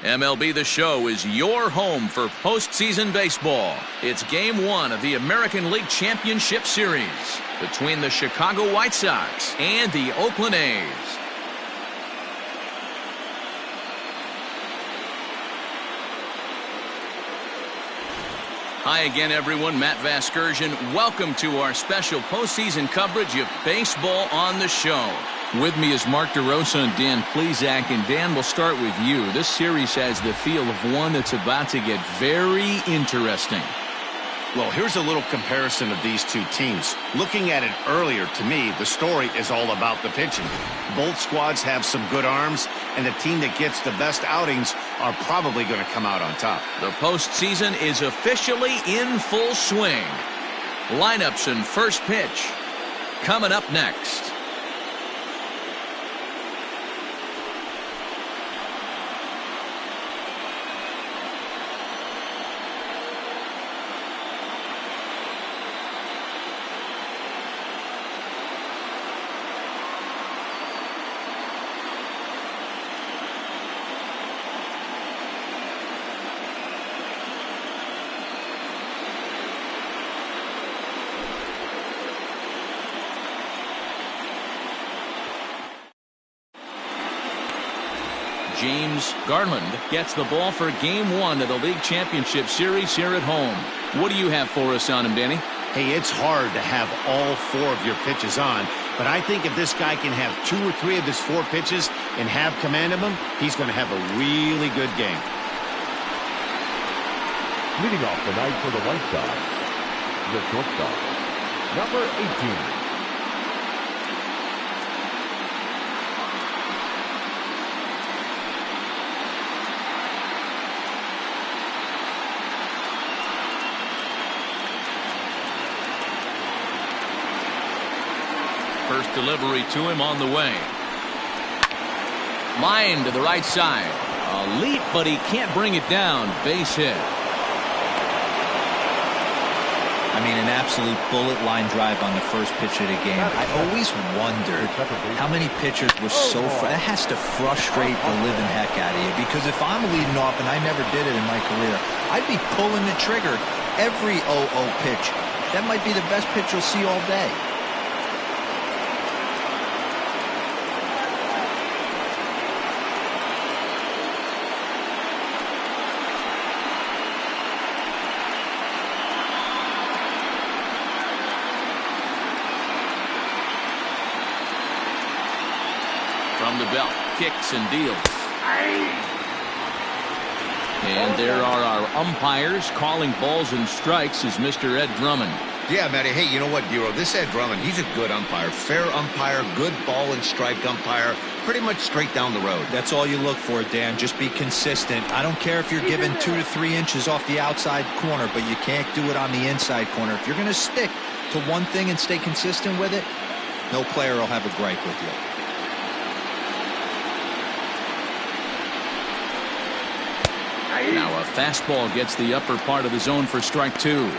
MLB The Show is your home for postseason baseball. It's Game 1 of the American League Championship Series between the Chicago White Sox and the Oakland A's. Hi again, everyone. Matt Vasgersian. Welcome to our special postseason coverage of Baseball on the Show. With me is Mark DeRosa and Dan Plesac. And Dan, we'll start with you. This series has the feel of one that's about to get very interesting. Well, here's a little comparison of these two teams. Looking at it earlier, to me, the story is all about the pitching. Both squads have some good arms, and the team that gets the best outings are probably going to come out on top. The postseason is officially in full swing. Lineups and first pitch coming up next. James Garland gets the ball for Game 1 of the League Championship Series here at home. What do you have for us on him, Danny? Hey, it's hard to have all 4 of your pitches on, but I think if this guy can have 2 or 3 of his 4 pitches and have command of them, he's going to have a really good game. Leading off tonight for the White Sox, the shortstop, number 18. First delivery to him on the way. Line to the right side. A leap, but he can't bring it down. Base hit. I mean, an absolute bullet line drive on the first pitch of the game. I always wondered how many pitchers were so that has to frustrate the living heck out of you, because if I'm leading off, and I never did it in my career, I'd be pulling the trigger every 0-0 pitch. That might be the best pitch you'll see all day. From the belt, kicks and deals. And there are our umpires calling balls and strikes is Mr. Ed Drummond. Yeah, Matty. Hey, you know what, Dero? This Ed Drummond, he's a good umpire. Fair umpire, good ball and strike umpire. Pretty much straight down the road. That's all you look for, Dan. Just be consistent. I don't care if you're given 2 to 3 inches off the outside corner, but you can't do it on the inside corner. If you're going to stick to one thing and stay consistent with it, no player will have a gripe with you. Now a fastball gets the upper part of the zone for strike 2.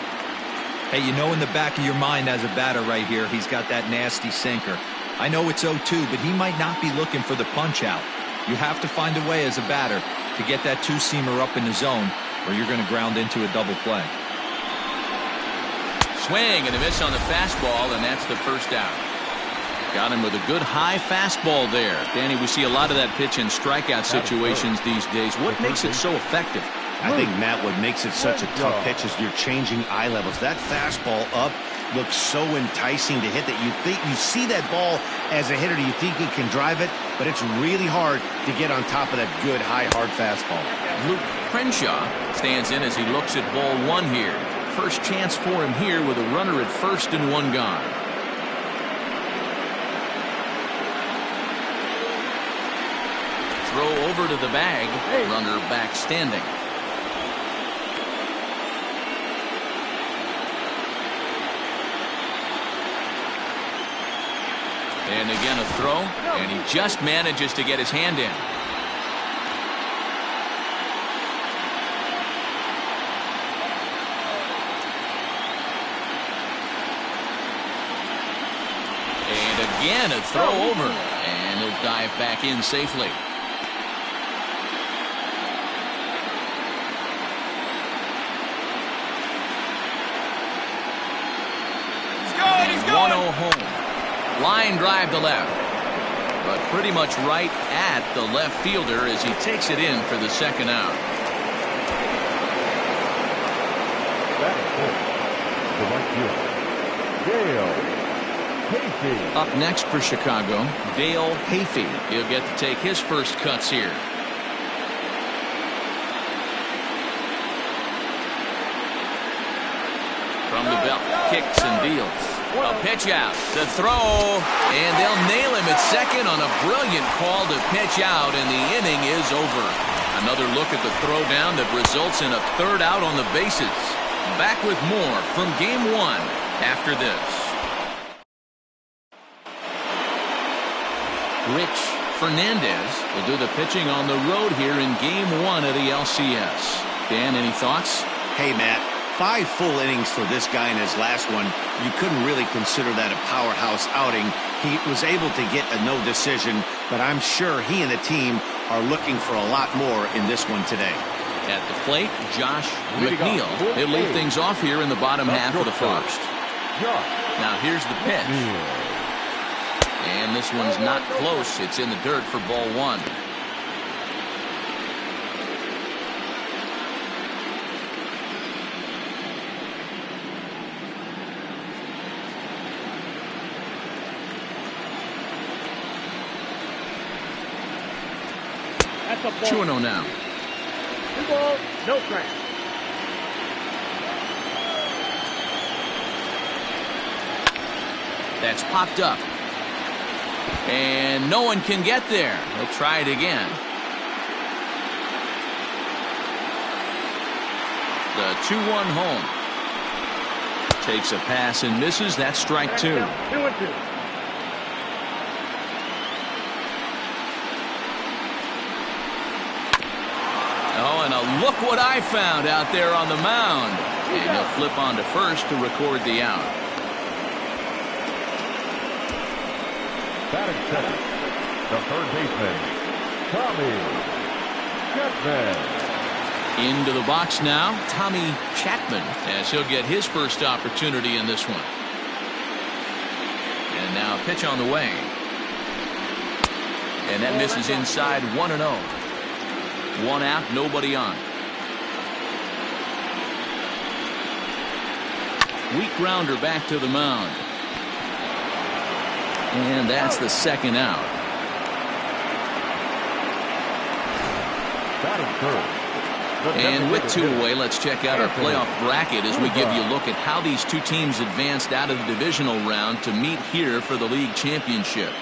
Hey, you know in the back of your mind as a batter right here, he's got that nasty sinker. I know it's 0-2, but he might not be looking for the punch out. You have to find a way as a batter to get that 2-seamer up in the zone, or you're going to ground into a double play. Swing and a miss on the fastball, and that's the first out. Got him with a good high fastball there. Danny, we see a lot of that pitch in strikeout situations these days. What makes it so effective? I think, Matt, what makes it such a tough pitch is you're changing eye levels. That fastball up looks so enticing to hit that you see that ball as a hitter, you think you can drive it, but it's really hard to get on top of that good, high, hard fastball. Luke Crenshaw stands in as he looks at ball 1 here. First chance for him here with a runner at first and 1 gone. Throw over to the bag. Runner back standing. And again a throw, and he just manages to get his hand in. And again a throw over, and he'll dive back in safely. 1-0 home. Line drive to left. But pretty much right at the left fielder as he takes it in for the second out. The right fielder, Dale Hayfie. Up next for Chicago, Dale Hayfie. He'll get to take his first cuts here. From the belt, kicks and deals. A pitch out, the throw, and they'll nail him at second on a brilliant call to pitch out, and the inning is over. Another look at the throw down that results in a third out on the bases. Back with more from Game 1 after this. Rich Fernandez will do the pitching on the road here in Game 1 of the LCS. Dan, any thoughts? Hey, Matt. 5 full innings for this guy in his last one. You couldn't really consider that a powerhouse outing. He was able to get a no decision, but I'm sure he and the team are looking for a lot more in this one today. At the plate, Josh McNeil. He'll lead things off here in the bottom half of the first. Now here's the pitch. And this one's not close. It's in the dirt for ball 1. That's a ball. 2-0 now. 2 balls, no strikes. That's popped up. And no one can get there. He'll try it again. The 2-1 home. Takes a pass and misses. That's strike 2. 2-2. Oh, and look what I found out there on the mound. And he'll flip on to first to record the out. Batting second, the third baseman, Tommy Chapman. Into the box now, Tommy Chapman, as he'll get his first opportunity in this one. And now pitch on the way. And that misses inside 1-0. 1 out, nobody on. Weak grounder back to the mound. And that's the second out. And with 2 away, let's check out our playoff bracket as we give you a look at how these two teams advanced out of the divisional round to meet here for the league championship.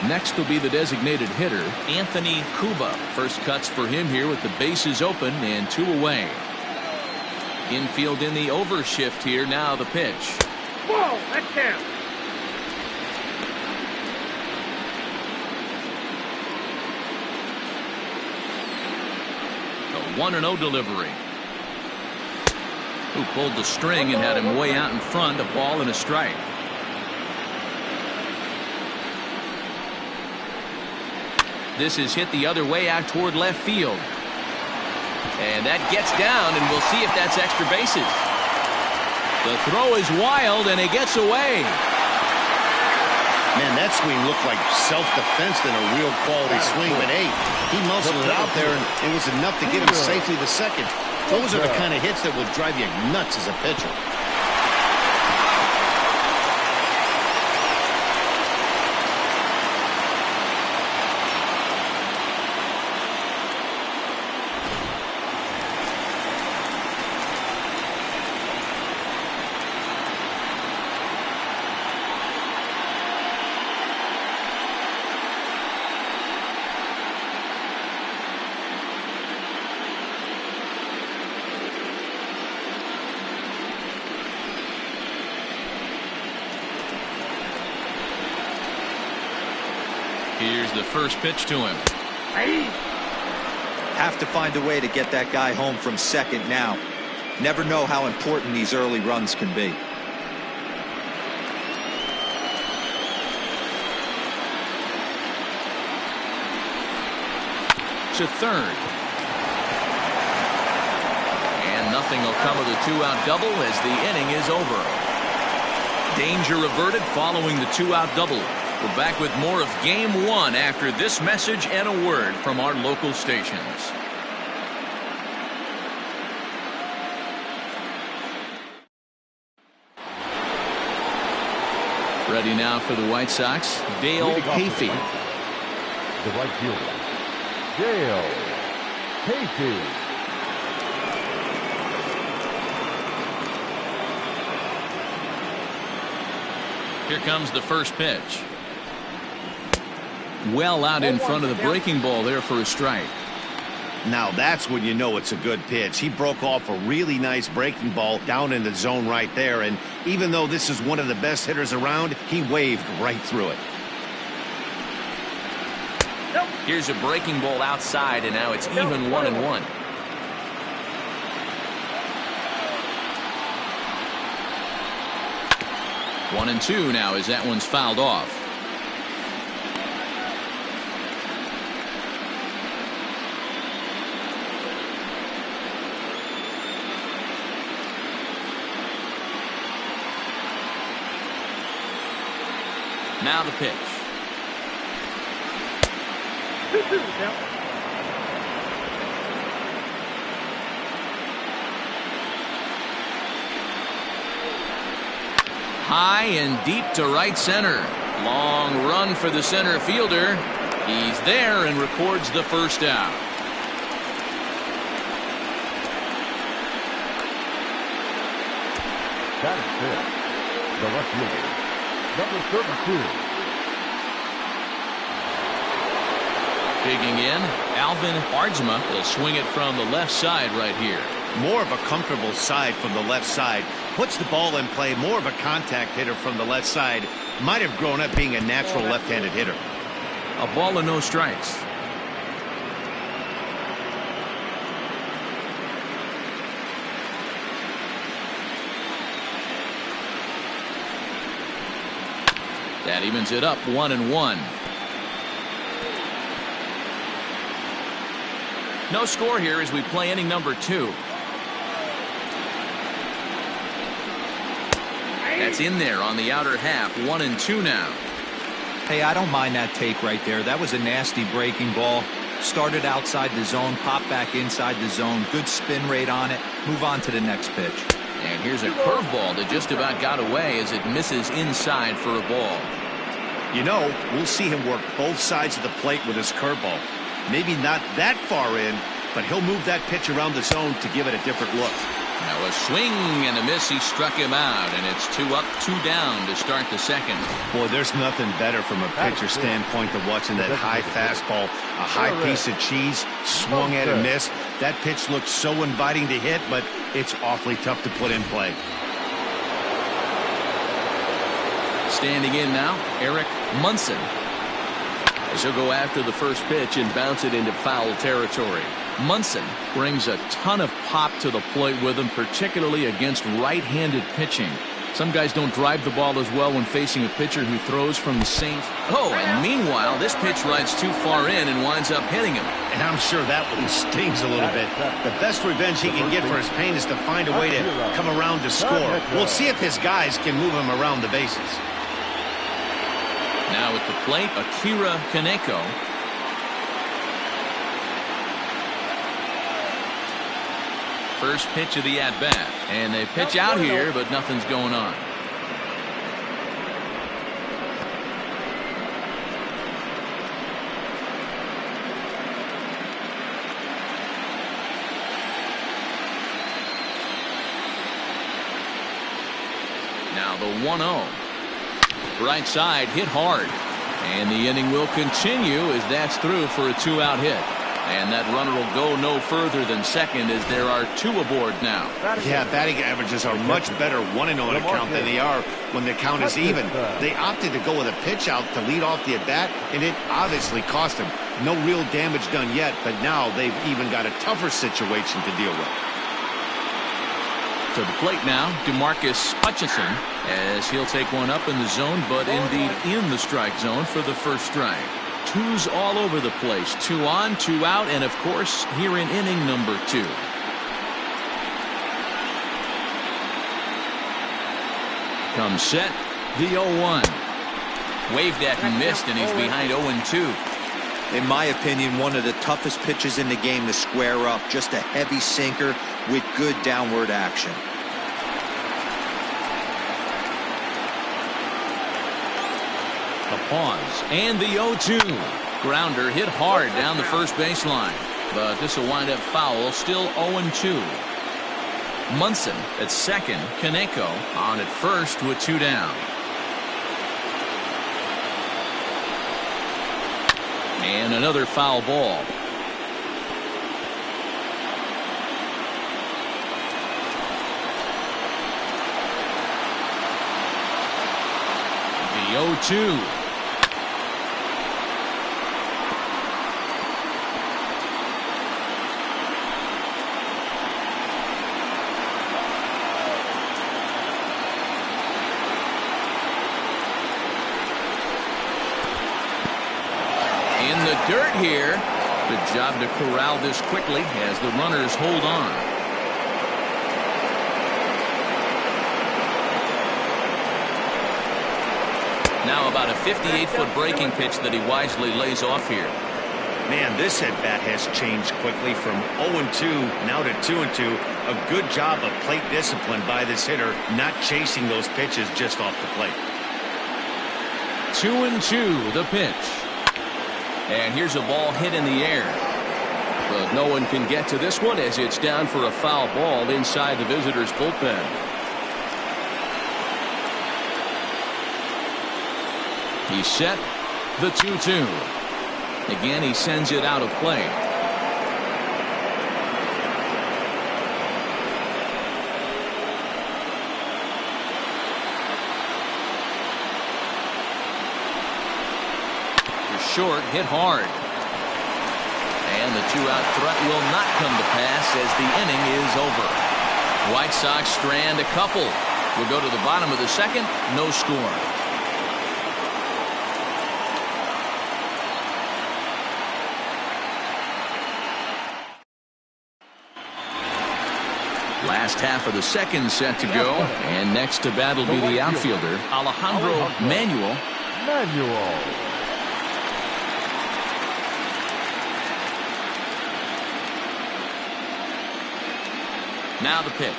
Next will be the designated hitter, Anthony Cuba. First cuts for him here with the bases open and 2 away. Infield in the overshift here. Now the pitch. Whoa, that's down. A 1-0 delivery. Who pulled the string and had him way out in front. A ball and a strike. This is hit the other way out toward left field. And that gets down, and we'll see if that's extra bases. The throw is wild, and it gets away. Man, that swing looked like self-defense than a real quality swing. But, hey, he muscled it out there, and it was enough to get him safely to second. Those are the kind of hits that will drive you nuts as a pitcher. Here's the first pitch to him. Have to find a way to get that guy home from second now. Never know how important these early runs can be. To third. And Nothing will come of the two-out double as the inning is over. Danger averted following the two-out double. We're back with more of Game 1 after this message and a word from our local stations. Ready now for the White Sox, Dale Hayfield. The right fielder, Dale Hayfield. Here comes the first pitch. Well out in front of the breaking ball there for a strike. Now that's when you know it's a good pitch. He broke off a really nice breaking ball down in the zone right there, and even though this is one of the best hitters around, he waved right through it. Here's a breaking ball outside, and now it's even 1-1. One and two now as that one's fouled off. Now the pitch. High and deep to right center. Long run for the center fielder. He's there and records the first out. That is it. The left fielder, number 32. Digging in, Alvin Hardsma will swing it from the left side right here. More of a comfortable side from the left side. Puts the ball in play. More of a contact hitter from the left side. Might have grown up being a natural left-handed hitter. A ball and no strikes. That evens it up 1-1. No score here as we play inning number 2. That's in there on the outer half. 1-2 now. Hey, I don't mind that take right there. That was a nasty breaking ball. Started outside the zone, popped back inside the zone. Good spin rate on it. Move on to the next pitch. And here's a curveball that just about got away as it misses inside for a ball. You know, we'll see him work both sides of the plate with his curveball. Maybe not that far in, but he'll move that pitch around the zone to give it a different look. Now a swing and a miss. He struck him out, and it's 2 up, 2 down to start the second. Boy, there's nothing better from a pitcher standpoint than watching that high fastball, a high piece of cheese, swung at and missed. That pitch looks so inviting to hit, but it's awfully tough to put in play. Standing in now, Eric Munson. As he'll go after the first pitch and bounce it into foul territory. Munson brings a ton of pop to the plate with him, particularly against right-handed pitching. Some guys don't drive the ball as well when facing a pitcher who throws from the same. Oh, and meanwhile, this pitch rides too far in and winds up hitting him. And I'm sure that one stings a little bit. The best revenge he can get for his pain is to find a way to come around to score. We'll see if his guys can move him around the bases. Now at the plate, Akira Kaneko. First pitch of the at-bat. And they pitch out here, but nothing's going on. Now the 1-0. Right side hit hard. And the inning will continue as that's through for a 2-out hit. And that runner will go no further than second as there are 2 aboard now. Yeah, batting averages are much better 1-0 on a count than they are when the count is even. They opted to go with a pitch out to lead off the at-bat, and it obviously cost them. No real damage done yet, but now they've even got a tougher situation to deal with. To the plate now, DeMarcus Hutchinson, as he'll take one up in the zone, but indeed in the strike zone for the first strike. 2s all over the place. 2 on, 2 out, and of course, here in inning number 2. Comes set, the 0-1. Waved at and missed, and he's behind 0-2. In my opinion, one of the toughest pitches in the game to square up. Just a heavy sinker with good downward action. The pause and the 0-2. Grounder hit hard down the first baseline, but this will wind up foul. Still 0-2. Munson at second. Kaneko on at first with 2 down. And another foul ball. The 0-2. In the dirt here. Good job to corral this quickly as the runners hold on. Now about a 58-foot breaking pitch that he wisely lays off here. Man, this at-bat has changed quickly from 0-2 now to 2-2. A good job of plate discipline by this hitter, not chasing those pitches just off the plate. 2-2 the pitch. And here's a ball hit in the air. But no one can get to this one as it's down for a foul ball inside the visitors' bullpen. He's set, the 2-2. Again, he sends it out of play. Short, hit hard. And the 2-out threat will not come to pass as the inning is over. White Sox strand a couple. We'll go to the bottom of the second. No score. Last half of the second set to go. And next to bat will be the outfielder, Alejandro Manuel. Now the pitch.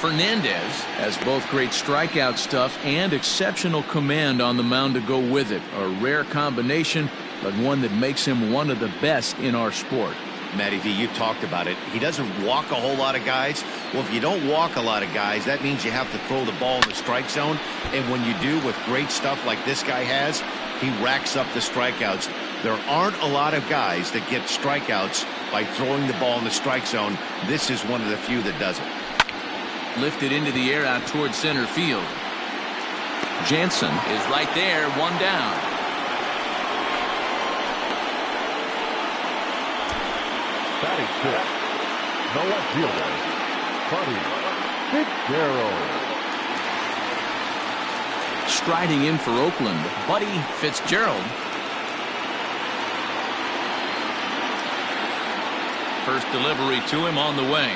Fernandez has both great strikeout stuff and exceptional command on the mound to go with it. A rare combination, but one that makes him one of the best in our sport. Matty V, you talked about it. He doesn't walk a whole lot of guys. Well, if you don't walk a lot of guys, that means you have to throw the ball in the strike zone. And when you do with great stuff like this guy has, he racks up the strikeouts. There aren't a lot of guys that get strikeouts by throwing the ball in the strike zone. This is one of the few that does it. Lifted into the air out towards center field. Jansen is right there, 1 down. Batting fifth, the left fielder, Buddy Fitzgerald. Striding in for Oakland, Buddy Fitzgerald. First delivery to him on the way.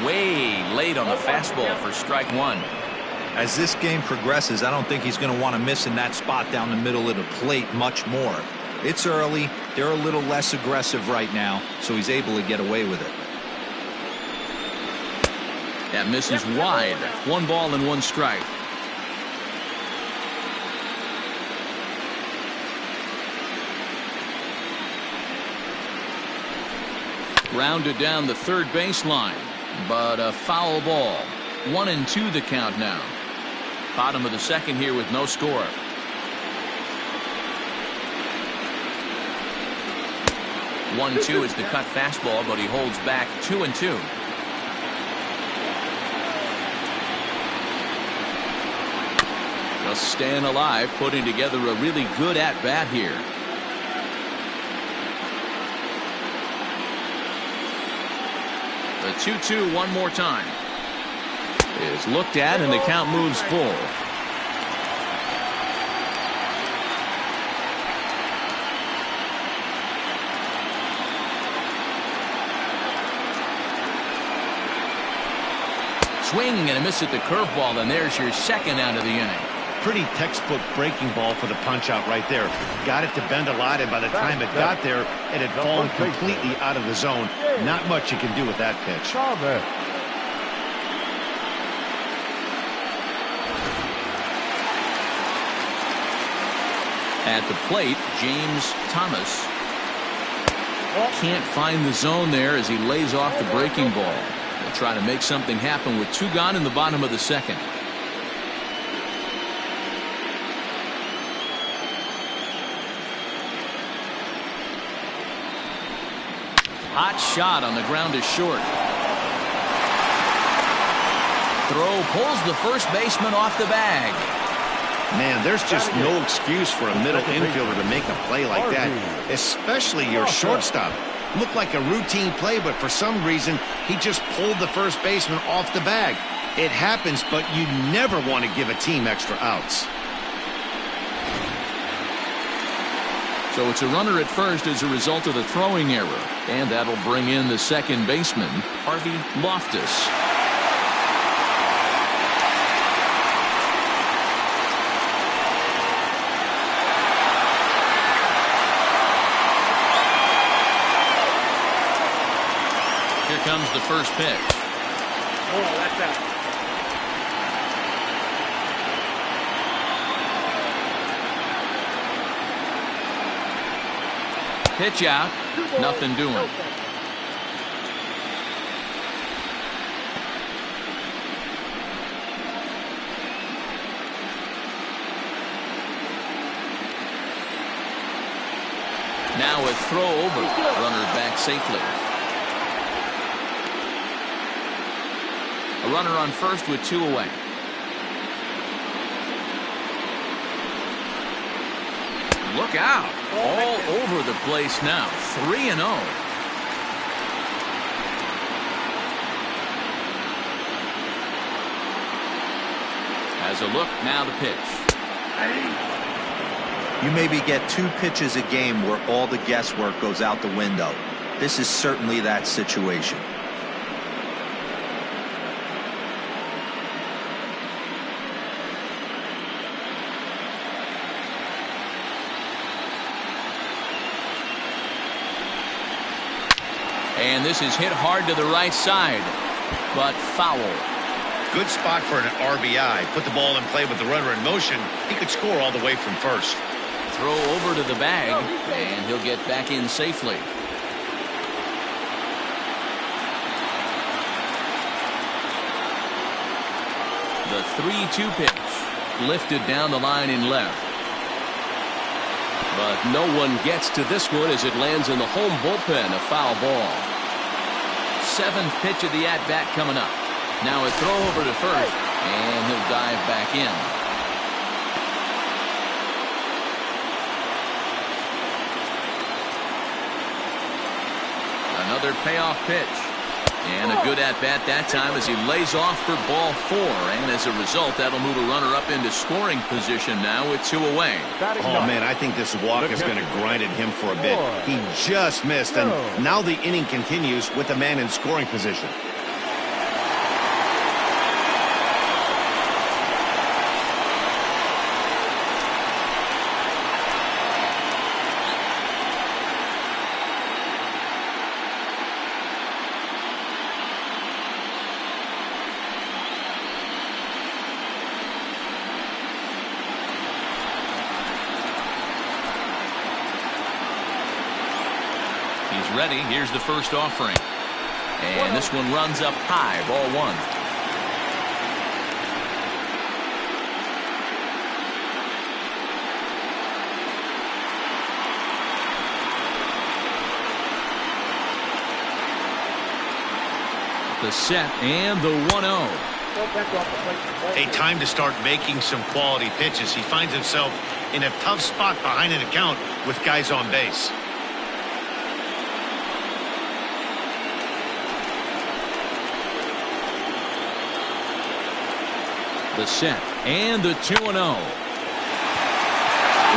Way late on the fastball for strike 1. As this game progresses, I don't think he's going to want to miss in that spot down the middle of the plate much more. It's early. They're a little less aggressive right now, so he's able to get away with it. That misses wide. 1 ball and 1 strike. Rounded down the third baseline, but a foul ball. 1-2 the count now. Bottom of the second here with no score. 1-2 is the cut fastball, but he holds back 2-2. Just staying alive, putting together a really good at-bat here. The 2-2 one more time. Is looked at and the count moves full. Swinging and a miss at the curveball, and there's your second out of the inning. Pretty textbook breaking ball for the punch-out right there. Got it to bend a lot, and by the time it got there, it had fallen completely out of the zone. Not much you can do with that pitch. At the plate, James Thomas can't find the zone there as he lays off the breaking ball. They'll try to make something happen with 2 gone in the bottom of the second. Hot shot on the ground is short. Throw pulls the first baseman off the bag. Man, there's just no excuse for a middle infielder to make a play like that, especially your shortstop. Looked like a routine play, but for some reason, he just pulled the first baseman off the bag. It happens, but you never want to give a team extra outs. So it's a runner at first as a result of the throwing error. And that'll bring in the second baseman, Harvey Loftus. Here comes the first pitch. Oh, that's out. Pitch out. Nothing doing. Now a throw over. Runner back safely. A runner on first with 2 away. Look out. All over the place now. 3-0. Has a look. Now the pitch. You maybe get 2 pitches a game where all the guesswork goes out the window. This is certainly that situation. And this is hit hard to the right side, but foul. Good spot for an RBI. Put the ball in play with the runner in motion. He could score all the way from first. Throw over to the bag, and he'll get back in safely. The 3-2 pitch, lifted down the line in left. But no one gets to this one as it lands in the home bullpen, a foul ball. 7th pitch of the at-bat coming up. Now a throw over to first, and he'll dive back in. Another payoff pitch. And a good at-bat that time as he lays off for ball 4. And as a result, that'll move a runner up into scoring position now with 2 away. Oh, man, I think this walk is going to grind at him for a bit. He just missed, and now the inning continues with a man in scoring position. Ready. Here's the first offering. And this one runs up high. Ball 1. The set and the 1-0. A time to start making some quality pitches. He finds himself in a tough spot behind an account with guys on base. The set and the 2-0.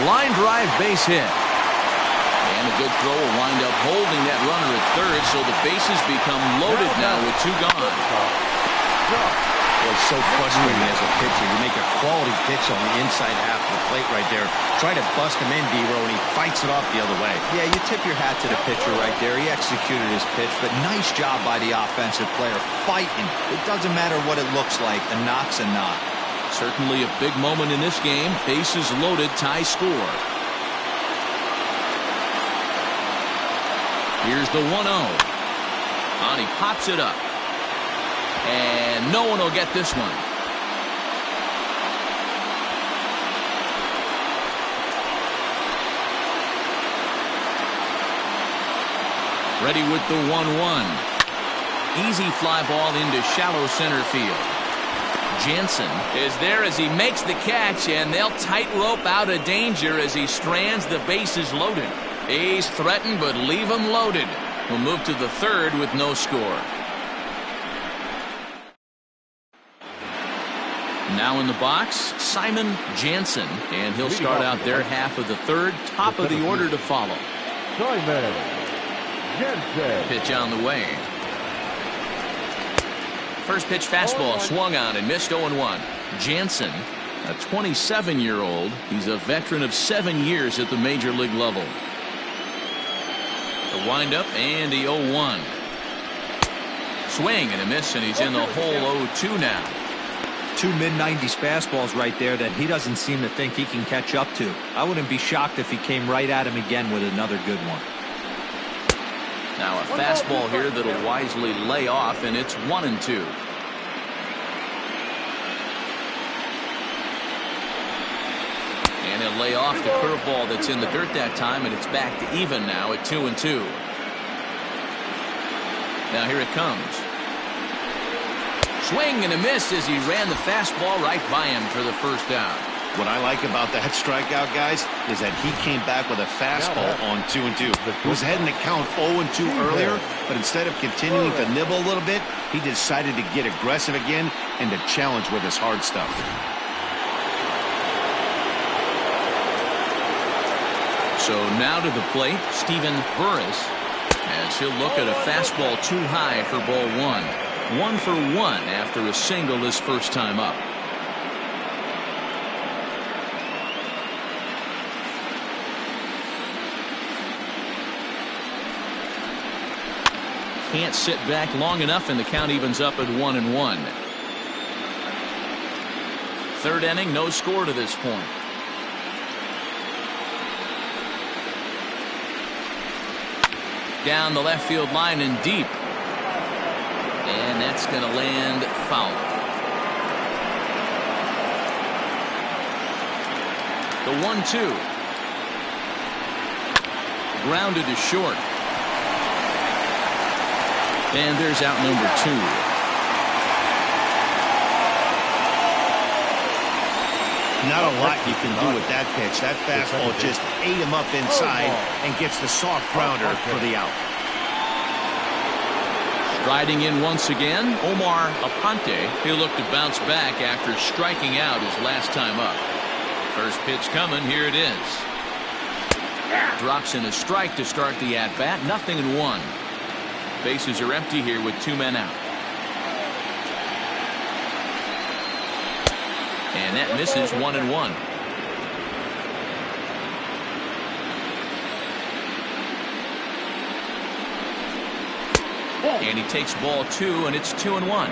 Line drive base hit. And a good throw will wind up holding that runner at third, so the bases become loaded now with 2 gone. Well, it's so frustrating as a pitcher. You make a quality pitch on the inside half of the plate right there. Try to bust him in, D-Row, and he fights it off the other way. Yeah, you tip your hat to the pitcher right there. He executed his pitch, but nice job by the offensive player fighting. It doesn't matter what it looks like. A knock's a knock. Certainly a big moment in this game. Bases loaded, tie score. Here's the 1-0. And he pops it up. And no one will get this one. Ready with the 1-1. Easy fly ball into shallow center field. Jansen is there as he makes the catch, and they'll tightrope out of danger as he strands the bases loaded. A's threatened, but leave him loaded. We'll move to the third with no score. Now in the box, Simon Jansen, and he'll start out their half of the third. Top of the order to follow. Simon Jansen. Pitch on the way. First pitch fastball swung on and missed 0-1. Jansen, a 27-year-old. He's a veteran of 7 years at the major league level. The windup and the 0-1. Swing and a miss, and he's in the hole 0-2 now. Two mid-90s fastballs right there that he doesn't seem to think he can catch up to. I wouldn't be shocked if he came right at him again with another good one. Now a fastball here that'll wisely lay off, and it's 1-2. And he'll lay off the curveball that's in the dirt that time, and it's back to even now at 2-2. Now here it comes. Swing and a miss as he ran the fastball right by him for the first out. What I like about that strikeout, guys, is that he came back with a fastball on 2-2. He was heading to count 0-2 earlier, but instead of continuing to nibble a little bit, he decided to get aggressive again and to challenge with his hard stuff. So now to the plate, Steven Burris, as he'll look at a fastball too high for ball one. 1 for 1 after a single his first time up. Can't sit back long enough, and the count evens up at 1-1. Third inning, no score to this point. Down the left field line and deep. And that's going to land foul. The 1-2. Grounded to short. And there's out number 2. Not a lot you can do with that pitch. That fastball just ate him up inside and gets the soft grounder for the out. Striding in once again, Omar Aponte. He'll look to bounce back after striking out his last time up. First pitch coming. Here it is. Drops in a strike to start the at-bat. 0-1. Bases are empty here with 2 men out. And that misses. 1-1. And he takes ball 2, and it's 2-1.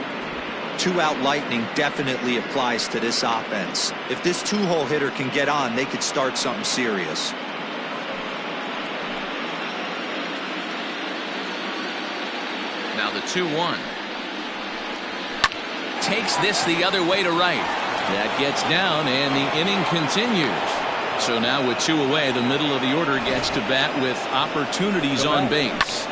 2-out lightning definitely applies to this offense. If this 2-hole hitter can get on, they could start something serious. Now the 2-1. Takes this the other way to right. That gets down, and the inning continues. So now with 2 away, the middle of the order gets to bat with opportunities on base.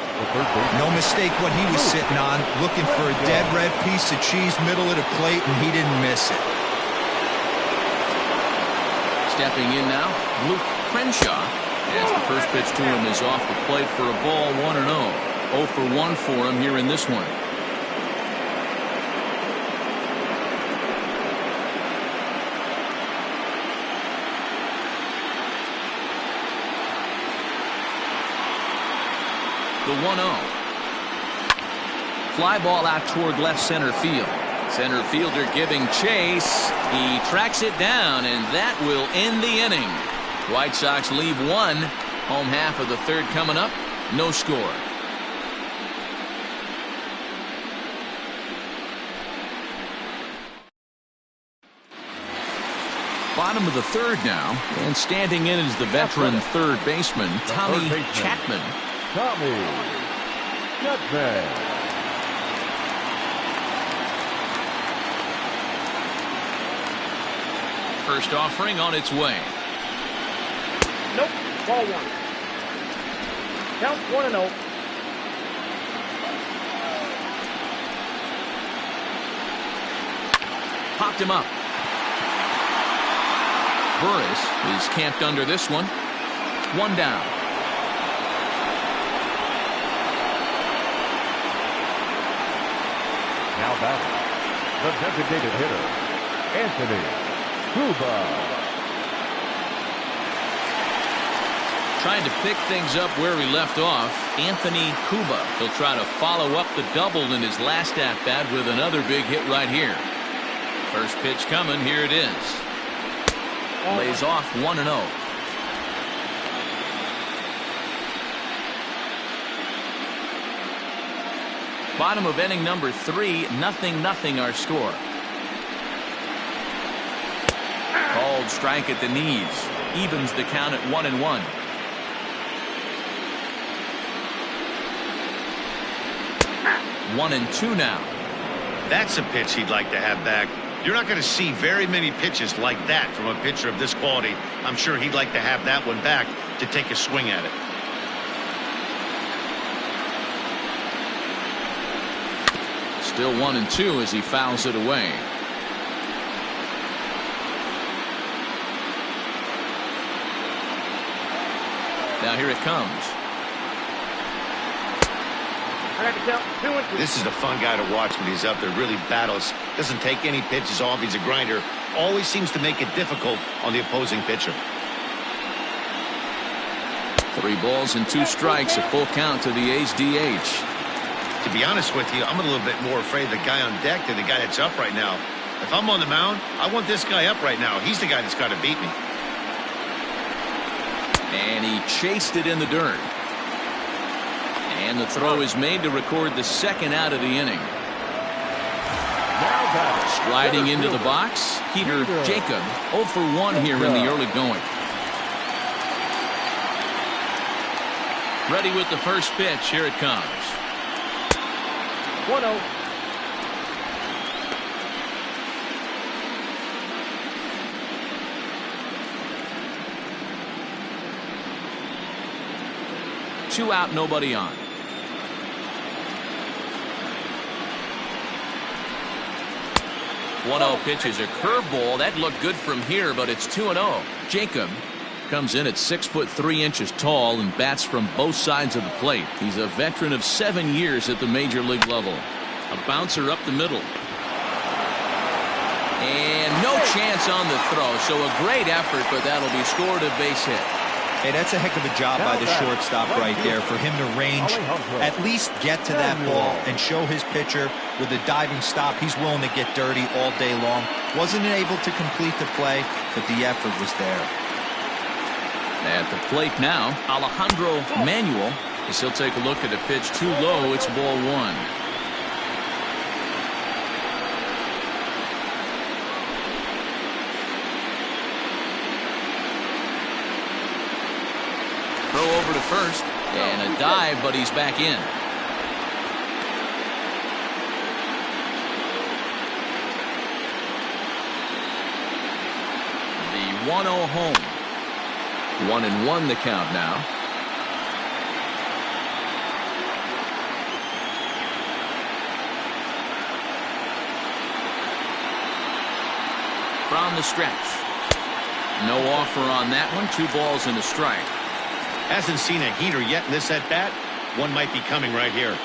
No mistake what he was sitting on, looking for a dead red piece of cheese middle of the plate, and he didn't miss it. Stepping in now, Luke Crenshaw, as the first pitch to him is off the plate for a ball. 1-0. 0 for 1 for him here in this one. The 1-0. Fly ball out toward left center field. Center fielder giving chase. He tracks it down, and that will end the inning. White Sox leave one. Home half of the third coming up. No score. Bottom of the third now, and standing in is the veteran third baseman, Tommy Chapman. Tommy Chapman. First offering on its way. Nope. Ball one. Count 1-0. Popped him up. Burris is camped under this one. One down. Now batting, the designated hitter, Anthony Cuba. Trying to pick things up where he left off, Anthony Cuba. He'll try to follow up the double in his last at-bat with another big hit right here. First pitch coming. Here it is. Lays off 1-0. Bottom of inning number 3, 0-0 our score. Called strike at the knees. Evens the count at 1-1. One and two now. That's a pitch he'd like to have back. You're not going to see very many pitches like that from a pitcher of this quality. I'm sure he'd like to have that one back to take a swing at it. Still 1-2 as he fouls it away. Now here it comes. This is a fun guy to watch when he's up there. Really battles. Doesn't take any pitches off. He's a grinder. Always seems to make it difficult on the opposing pitcher. 3 balls and 2 strikes. A full count to the A's DH. To be honest with you, I'm a little bit more afraid of the guy on deck than the guy that's up right now. If I'm on the mound, I want this guy up right now. He's the guy that's got to beat me. And he chased it in the dirt. And the throw is made to record the second out of the inning. Striding into the box, Peter Jacob, 0 for 1 here in the early going. Ready with the first pitch. Here it comes. 1-0. Two out, nobody on. 1-0 pitch is a curveball. That looked good from here, but it's 2-0. Jacob comes in at 6'3" tall and bats from both sides of the plate. He's a veteran of 7 years at the major league level. A bouncer up the middle. And no chance on the throw, so a great effort, but that'll be scored a base hit. Hey, that's a heck of a job by the shortstop right there for him to range, at least get to that ball and show his pitcher with a diving stop. He's willing to get dirty all day long. Wasn't able to complete the play, but the effort was there. At the plate now, Alejandro Manuel, as he'll take a look at a pitch too low. It's ball 1. Throw over to first, and a dive, but he's back in. The 1-0 home. 1-1 the count now. From the stretch. No offer on that one. 2 balls and a strike. Hasn't seen a heater yet in this at-bat. One might be coming right here.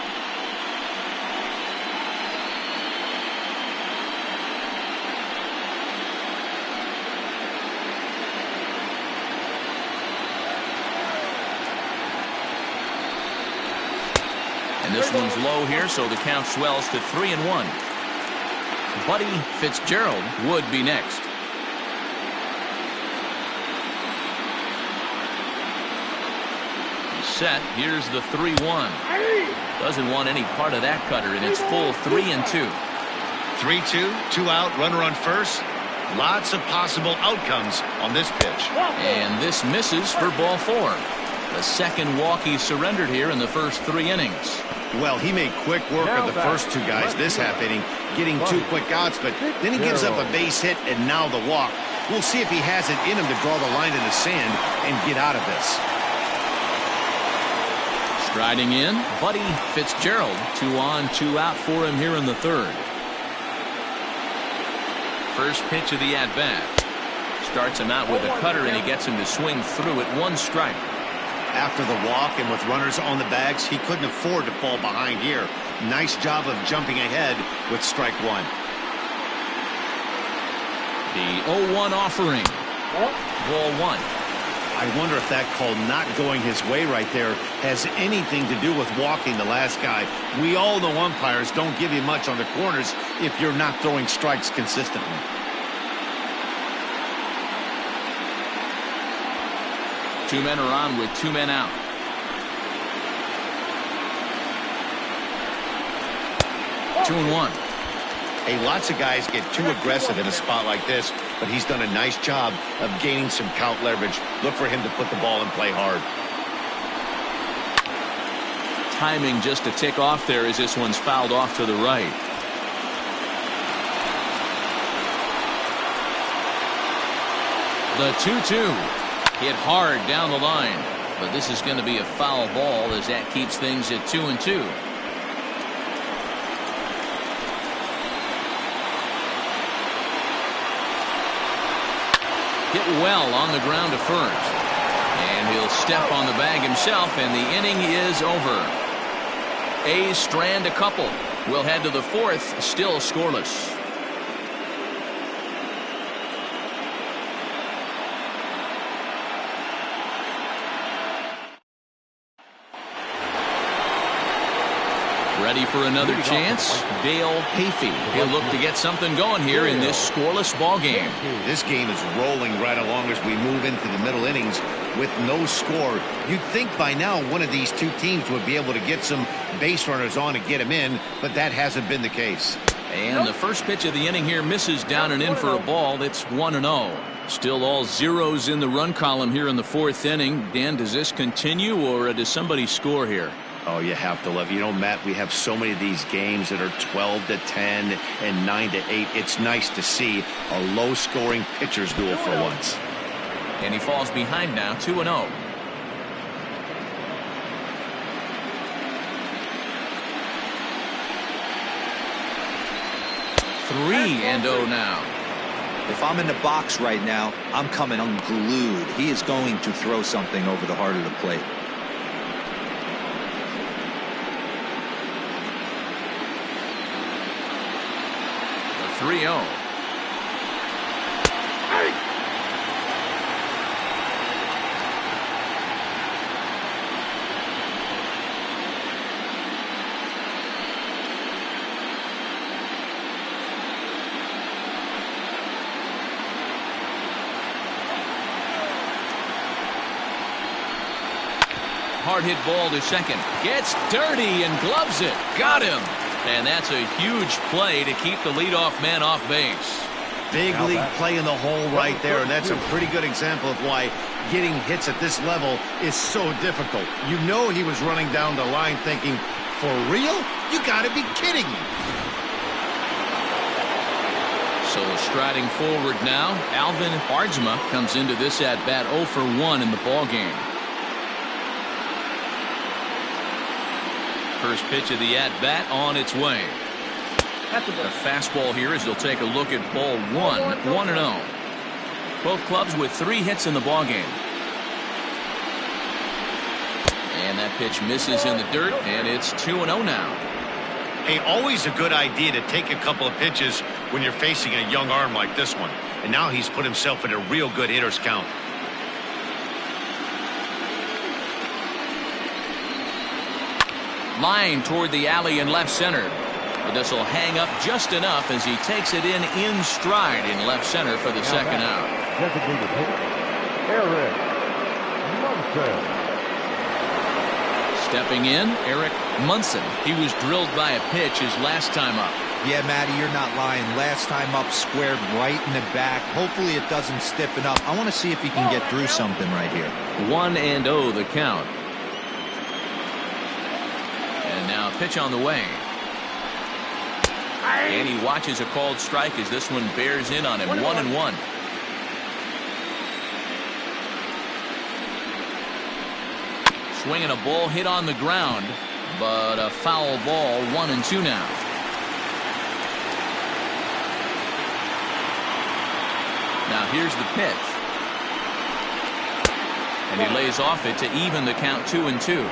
And this one's low here, so the count swells to 3-1. Buddy Fitzgerald would be next. He's set. Here's the 3-1. Doesn't want any part of that cutter, and it's full 3-2. 3-2, 2 out, runner on first. Lots of possible outcomes on this pitch. And this misses for ball 4. The second walk he surrendered here in the first 3 innings. Well, he made quick work of the first 2 guys this half inning, getting 2 quick outs, but then he gives up a base hit and now the walk. We'll see if he has it in him to draw the line in the sand and get out of this. Striding in, Buddy Fitzgerald. 2 on, 2 out for him here in the 3rd. First pitch of the at-bat. Starts him out with a cutter, and he gets him to swing through it. 1 strike. After the walk and with runners on the bags, he couldn't afford to fall behind here. Nice job of jumping ahead with strike 1. The 0-1 offering. Ball 1. I wonder if that call not going his way right there has anything to do with walking the last guy. We all know umpires don't give you much on the corners if you're not throwing strikes consistently. Two men are on with 2 men out. Two and 1. Hey, lots of guys get too aggressive in a spot like this, but he's done a nice job of gaining some count leverage. Look for him to put the ball in play hard. Timing just a tick off there as this one's fouled off to the right. The 2-2. Hit hard down the line, but this is going to be a foul ball as that keeps things at 2-2. Hit well on the ground to first, and he'll step on the bag himself, and the inning is over. A's strand a couple. We'll head to the 4th, still scoreless. Ready for another chance? Dale Hafey. He'll look to get something going here in this scoreless ball game. This game is rolling right along as we move into the middle innings with no score. You'd think by now one of these 2 teams would be able to get some base runners on and get them in, but that hasn't been the case. And the first pitch of the inning here misses down and in for a ball. It's 1-0. Still all zeros in the run column here in the 4th inning. Dan, does this continue or does somebody score here? Oh, you have to love. You know, Matt, we have so many of these games that are 12-10 and 9-8. It's nice to see a low-scoring pitcher's duel for once. And he falls behind now, 2-0. Three and 0 now. If I'm in the box right now, I'm coming unglued. He is going to throw something over the heart of the plate. The 3-0. Hard hit ball to second. Gets dirty and gloves it. Got him. And that's a huge play to keep the leadoff man off base. Big league play in the hole right there, and that's a pretty good example of why getting hits at this level is so difficult. You know he was running down the line thinking, for real? You got to be kidding me. So striding forward now, Alvin Hardsma comes into this at-bat 0 for 1 in the ballgame. First pitch of the at-bat on its way. A fastball here as they'll take a look at ball 1, 1-0. Both clubs with 3 hits in the ballgame. And that pitch misses in the dirt, and it's 2-0 now. Hey, always a good idea to take a couple of pitches when you're facing a young arm like this one. And now he's put himself in a real good hitter's count. Line toward the alley in left center. But this will hang up just enough as he takes it in stride in left center for the second out. Designated hitter, Eric Munson. Stepping in, Eric Munson. He was drilled by a pitch his last time up. Yeah, Matty, you're not lying. Last time up, squared right in the back. Hopefully it doesn't stiffen up. I want to see if he can get through something right here. 1-0 the count. And now pitch on the way. And he watches a called strike as this one bears in on him. 1-1. Swinging a ball hit on the ground, but a foul ball. 1-2 now. Now here's the pitch. And he lays off it to even the count 2-2.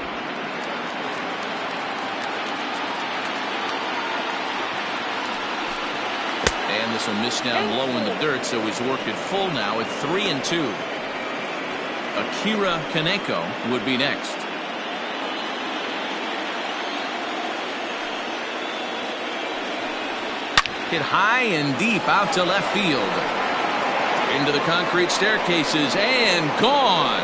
And this will miss down low in the dirt, so he's worked it full now at 3-2. Akira Kaneko would be next. Hit high and deep out to left field. Into the concrete staircases and gone.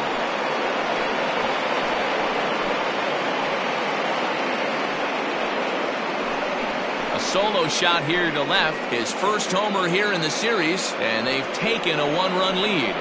A solo shot here to left. His first homer here in the series, and they've taken a one-run lead.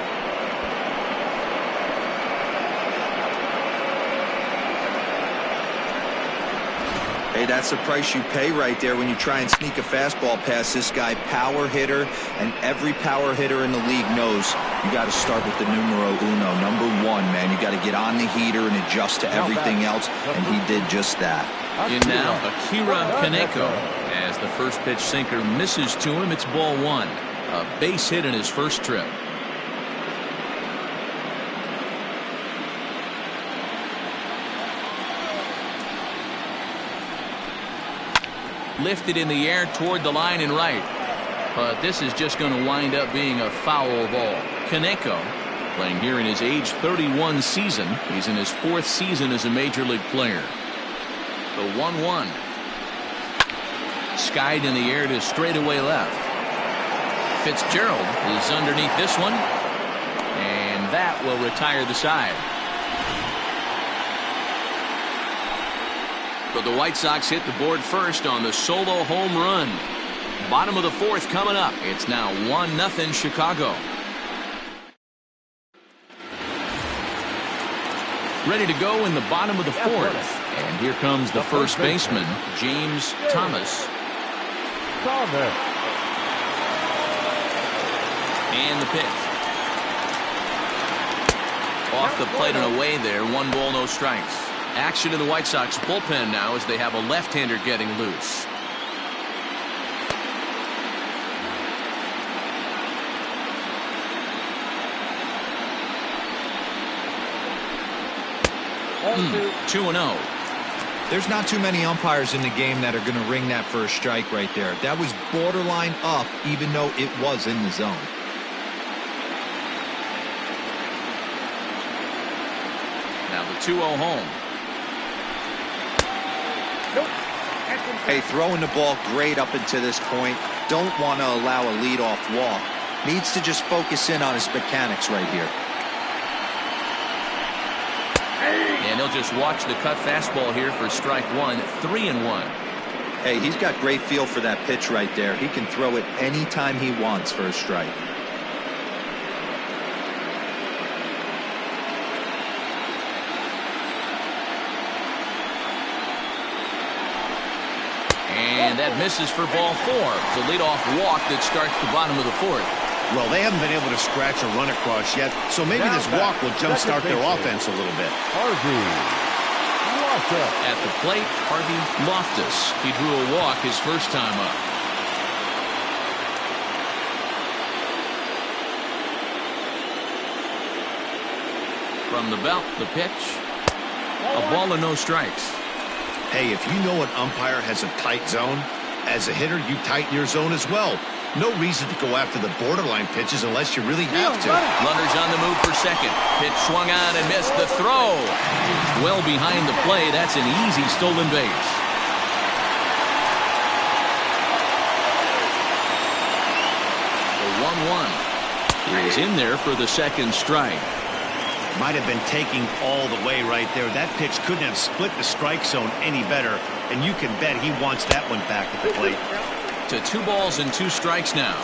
Hey, that's the price you pay right there when you try and sneak a fastball past this guy. Power hitter, and every power hitter in the league knows you got to start with the numero uno, number one, man. You got to get on the heater and adjust to everything else, and he did just that. In now, Akira Kaneko. As the first pitch sinker misses to him, it's ball one. A base hit in his first trip. Lifted in the air toward the line and right. But this is just going to wind up being a foul ball. Kaneko, playing here in his age 31 season. He's in his fourth season as a major league player. The 1-1. Skied in the air to straightaway left. Fitzgerald is underneath this one. And that will retire the side. But the White Sox hit the board first on the solo home run. Bottom of the fourth coming up. It's now 1-0 Chicago. Ready to go in the bottom of the fourth. And here comes the first baseman, James Thomas. And the pitch. Off the plate and away there. 1 ball, no strikes. Action in the White Sox bullpen now as they have a left-hander getting loose. Hmm. 2-0. There's not too many umpires in the game that are going to ring that for a strike right there. That was borderline up, even though it was in the zone. Now the 2-0 home. Hey, throwing the ball great up until this point. Don't want to allow a leadoff walk. Needs to just focus in on his mechanics right here. And he'll just watch the cut fastball here for strike one. 3-1. Hey, he's got great feel for that pitch right there. He can throw it anytime he wants for a strike. And that misses for ball four. It's a leadoff walk that starts the bottom of the fourth. Well, they haven't been able to scratch a run across yet, so maybe this walk will jumpstart their offense a little bit. At the plate, Harvey Loftus. He drew a walk his first time up. From the belt, the pitch. A ball and no strikes. Hey, if you know an umpire has a tight zone, as a hitter, you tighten your zone as well. No reason to go after the borderline pitches unless you really have to. Runners on the move for second. Pitch swung on and missed. The throw. Well behind the play. That's an easy stolen base. 1-1. He's in there for the second strike. Might have been taking all the way right there. That pitch couldn't have split the strike zone any better, and you can bet he wants that one back at the plate. To 2 balls and 2 strikes now.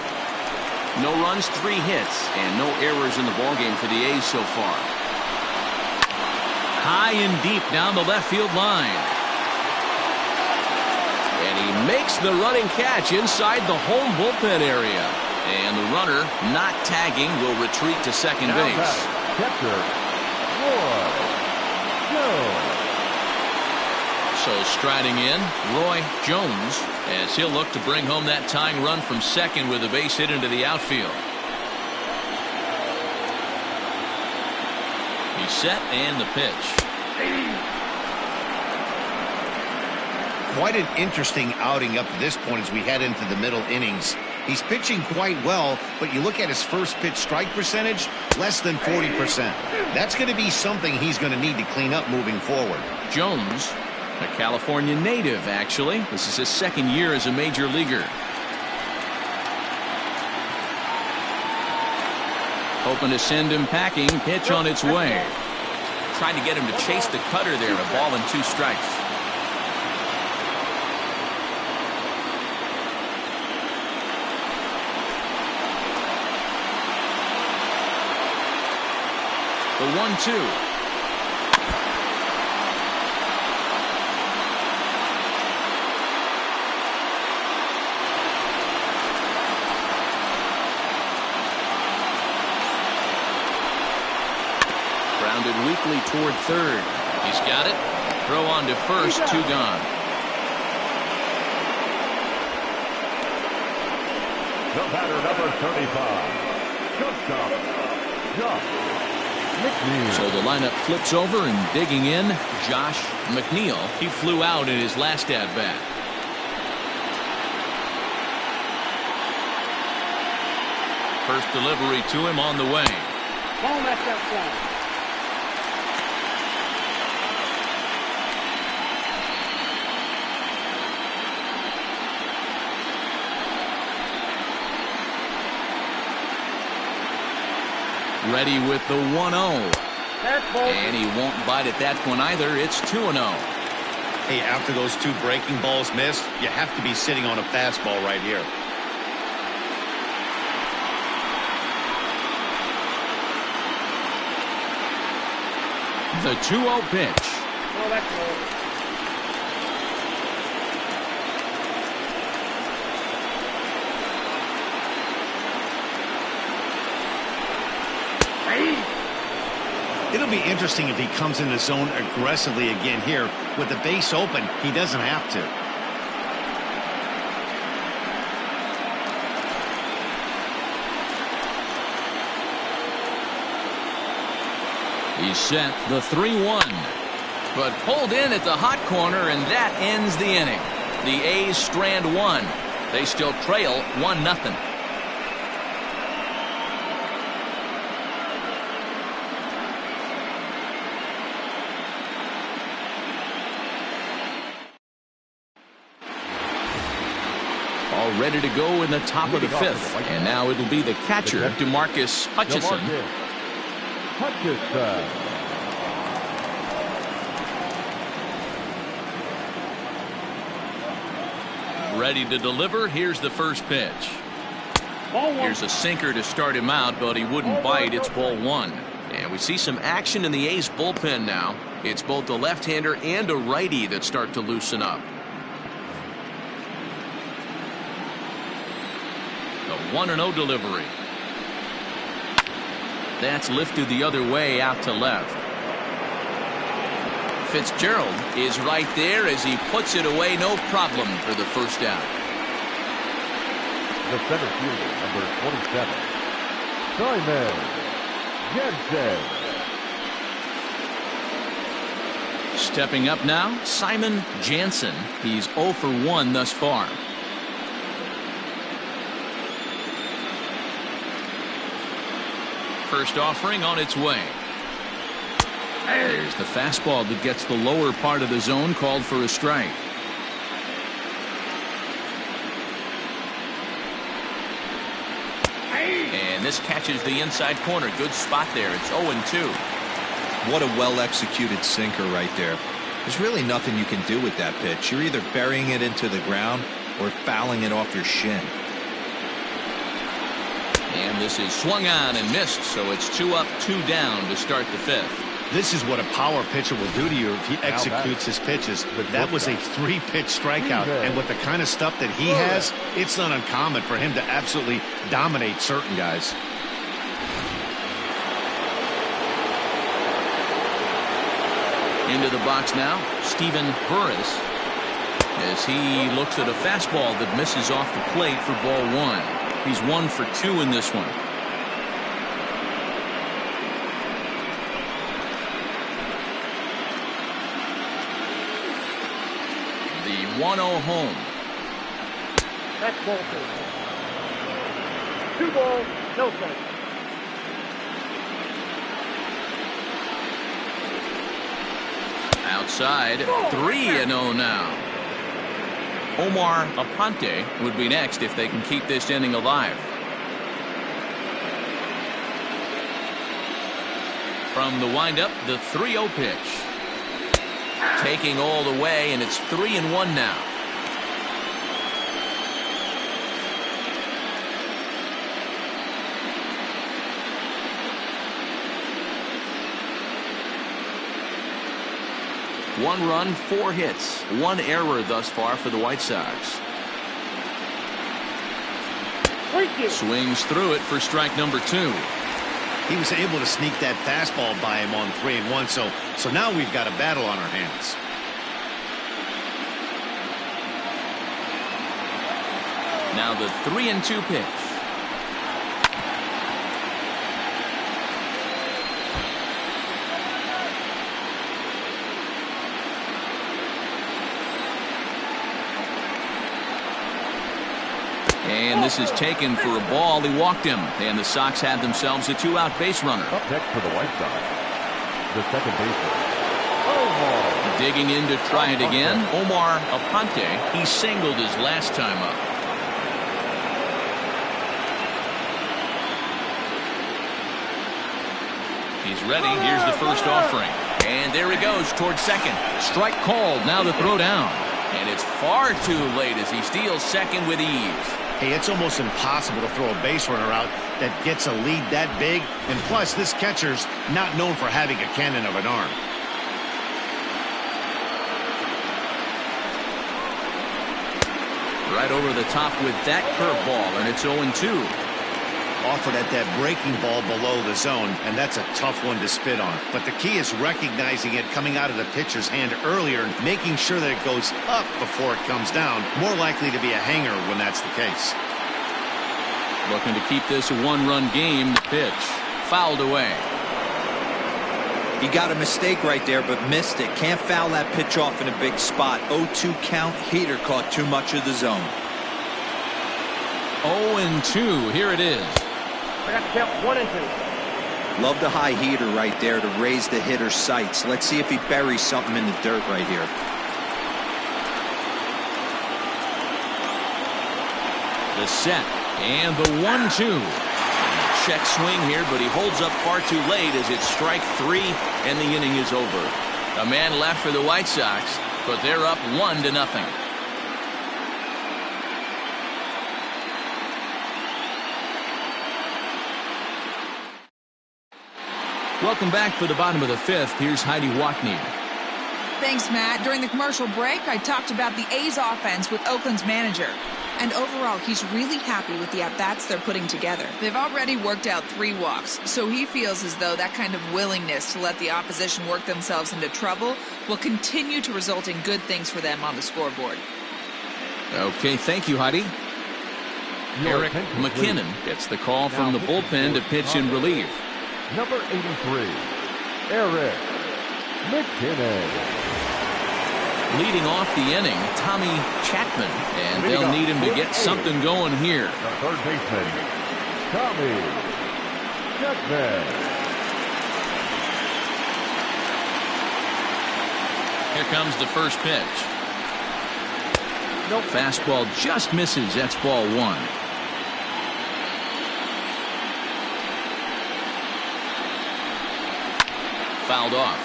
No runs, 3 hits, and no errors in the ballgame for the A's so far. High and deep down the left field line. And he makes the running catch inside the home bullpen area. And the runner, not tagging, will retreat to second base. Catcher, Roy Jones. So striding in, Roy Jones, as he'll look to bring home that tying run from second with a base hit into the outfield. He's set and the pitch. Quite an interesting outing up to this point as we head into the middle innings. He's pitching quite well, but you look at his first pitch strike percentage, less than 40%. That's going to be something he's going to need to clean up moving forward. Jones, a California native, actually. This is his second year as a major leaguer. Hoping to send him packing. Pitch on its way. Trying to get him to chase the cutter there. A ball and 2 strikes. The 1-2. Grounded weakly toward third. He's got it. Throw on to first. 2 gone. The batter, number 35. Shortstop, Josh McNeil. So the lineup flips over and digging in, Josh McNeil. He flew out in his last at-bat. First delivery to him on the way. Ball match outside. Ready with the 1-0. And he won't bite at that one either. It's 2-0. Hey, after those 2 breaking balls missed, you have to be sitting on a fastball right here. The 2-0 pitch. Oh, that's low. It'll be interesting if he comes in the zone aggressively again here. With the base open, he doesn't have to. He's set the 3-1. But pulled in at the hot corner, and that ends the inning. The A's strand 1. They still trail 1-0. All ready to go in the top of the 5th. And now it'll be the catcher, DeMarcus Hutchison. Ready to deliver. Here's the first pitch. Here's a sinker to start him out, but he wouldn't bite. It's ball 1. And we see some action in the A's bullpen now. It's both a left-hander and a righty that start to loosen up. The 1-0 delivery. That's lifted the other way out to left. Fitzgerald is right there as he puts it away, no problem for the first out. The center fielder, number 27, Simon Jensen. Stepping up now, Simon Jansen. He's 0 for 1 thus far. First offering on its way. There's the fastball that gets the lower part of the zone, called for a strike. And this catches the inside corner. Good spot there. It's 0-2. What a well-executed sinker right there. There's really nothing you can do with that pitch. You're either burying it into the ground or fouling it off your shin. And this is swung on and missed, so it's 2 up, 2 down to start the 5th. This is what a power pitcher will do to you if he executes his pitches. That was a 3-pitch strikeout, and with the kind of stuff that he has, it's not uncommon for him to absolutely dominate certain guys. Into the box now, Steven Burris, as he looks at a fastball that misses off the plate for ball 1. He's 1 for 2 in this one. The 1-0 home. That's ball 2. 2 balls, no strikes. Outside, 3-0 now. Omar Aponte would be next if they can keep this inning alive. From the windup, the 3-0 pitch. Taking all the way, and it's 3-1 now. One run, 4 hits, 1 error thus far for the White Sox. Swings through it for strike number 2. He was able to sneak that fastball by him on 3-1, so now we've got a battle on our hands. Now the 3-2 pitch. And this is taken for a ball. He walked him, and the Sox have themselves a 2-out base runner. Up next for the White Sox, the second baseman, Omar. Digging in to try it again, Omar Aponte. He singled his last time up. He's ready. Here's the first offering. And there he goes towards second. Strike called. Now the throw down. And it's far too late as he steals second with ease. Hey, it's almost impossible to throw a base runner out that gets a lead that big. And plus, this catcher's not known for having a cannon of an arm. Right over the top with that curveball, and it's 0-2. Offered at that breaking ball below the zone, and that's a tough one to spit on. But the key is recognizing it coming out of the pitcher's hand earlier and making sure that it goes up before it comes down. More likely to be a hanger when that's the case. Looking to keep this a 1-run game. The pitch fouled away. He got a mistake right there, but missed it. Can't foul that pitch off in a big spot. 0-2 count. Heater caught too much of the zone. 0-2. Here it is. I got the count 1-2. Love the high heater right there to raise the hitter's sights. Let's see if he buries something in the dirt right here. The set and the 1-2. Check swing here, but he holds up far too late as it's strike 3 and the inning is over. A man left for the White Sox, but they're up 1-0. Welcome back for the bottom of the 5th. Here's Heidi Watney. Thanks, Matt. During the commercial break, I talked about the A's offense with Oakland's manager. And overall, he's really happy with the at-bats they're putting together. They've already worked out 3 walks, so he feels as though that kind of willingness to let the opposition work themselves into trouble will continue to result in good things for them on the scoreboard. Okay, thank you, Heidi. Eric McKinnon gets the call from the bullpen to pitch in relief. Number 83, Eric McKinnon. Leading off the inning, Tommy Chapman, and they'll need him to get something going here. The third baseman, Tommy Chapman. Here comes the first pitch. Fastball just misses. That's ball 1. fouled off.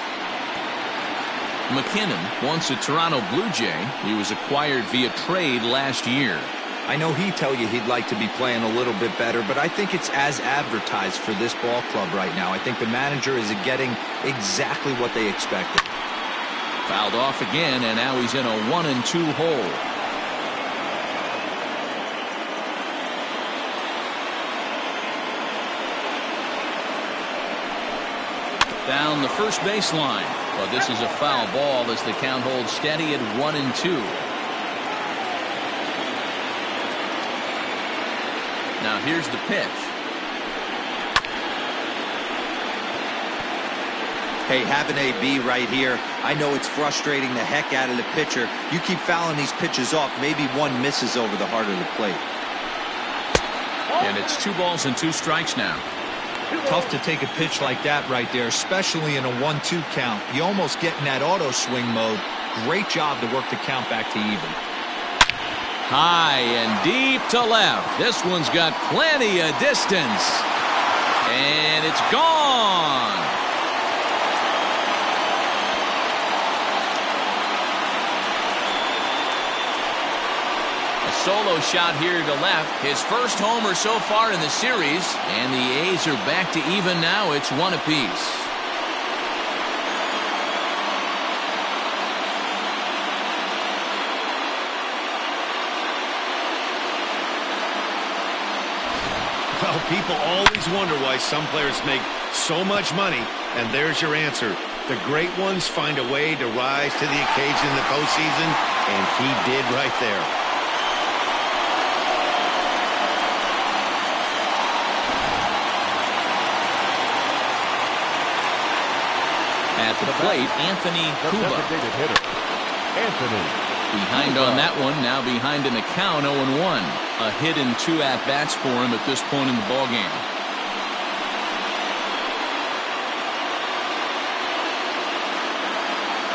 McKinnon, once a Toronto Blue Jay, he was acquired via trade last year. I know he'd tell you he'd like to be playing a little bit better, but I think it's as advertised for this ball club right now. I think the manager is getting exactly what they expected. Fouled off again, and now he's in a 1-2 hole. Down the first baseline, but this is a foul ball as the count holds steady at 1-2. Now here's the pitch. Hey, have an AB right here. I know it's frustrating the heck out of the pitcher. You keep fouling these pitches off, maybe one misses over the heart of the plate. And it's 2 balls and 2 strikes now. Tough to take a pitch like that right there, especially in a 1-2 count. You almost get in that auto swing mode. Great job to work the count back to even. High and deep to left. This one's got plenty of distance. And it's gone. A solo shot here to left. His first homer so far in the series. And the A's are back to even now. It's 1 apiece. Well, people always wonder why some players make so much money, and there's your answer. The great ones find a way to rise to the occasion in the postseason, and he did right there. At the plate, Anthony Cuba. Anthony. Behind on that one, now behind in the count, 0-1. A hit and 2 at-bats for him at this point in the ballgame.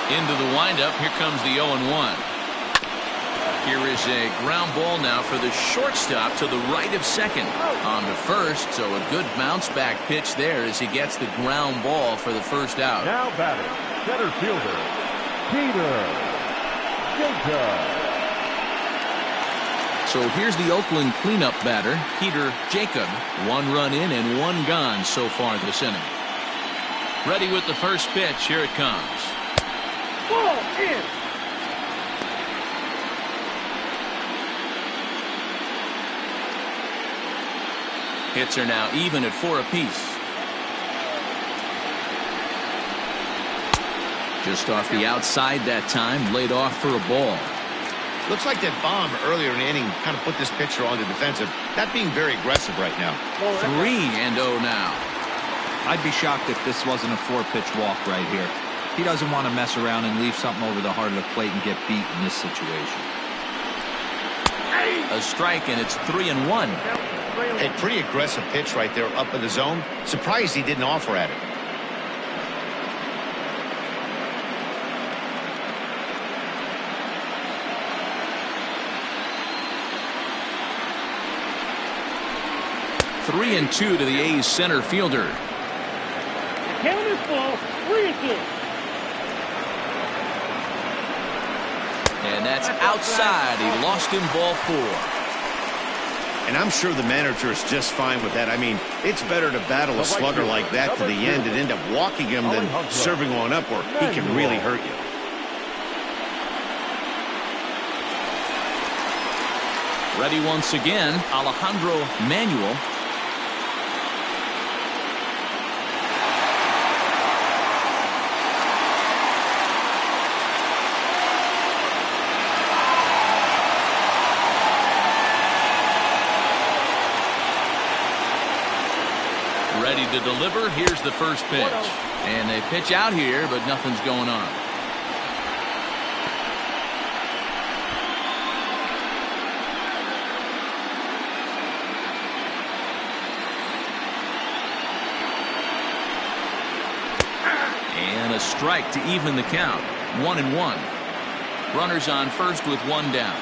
Into the windup, here comes the 0-1. Here is a ground ball now for the shortstop to the right of second. On to first, so a good bounce-back pitch there as he gets the ground ball for the first out. Now batting, center fielder, Peter. So here's the Oakland cleanup batter, Peter Jacob. 1 run in and 1 gone so far this inning. Ready with the first pitch. Here it comes. Ball in. Hits are now even at 4 apiece. Just off the outside that time, laid off for a ball. Looks like that bomb earlier in the inning kind of put this pitcher on the defensive. Not being very aggressive right now. 3-0 now. I'd be shocked if this wasn't a 4-pitch walk right here. He doesn't want to mess around and leave something over the heart of the plate and get beat in this situation. A strike, and it's 3-1. A pretty aggressive pitch right there up in the zone. Surprised he didn't offer at it. Three and 2 to the A's center fielder. The count is full. 3-2. And that's outside. He lost him ball 4. And I'm sure the manager is just fine with that. I mean, it's better to battle a slugger like that to the end and end up walking him than serving one up where he can really hurt you. Ready once again, Alejandro Manuel. Ready to deliver. Here's the first pitch. And they pitch out here, but nothing's going on. And a strike to even the count. 1-1. Runners on first with 1 down.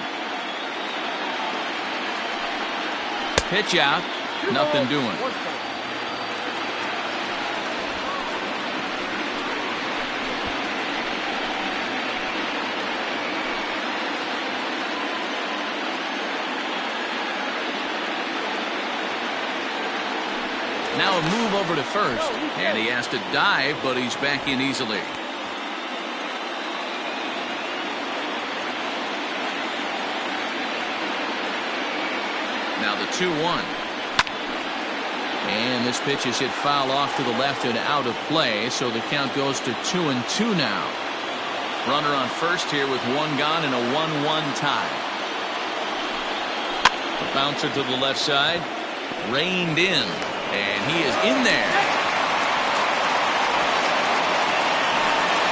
Pitch out. Nothing doing. Now a move over to first, and he has to dive, but he's back in easily. Now the 2-1. And this pitch is hit foul off to the left and out of play, so the count goes to 2-2 now. Runner on first here with one gone and a 1-1 tie. The bouncer to the left side, reined in, and he is in there.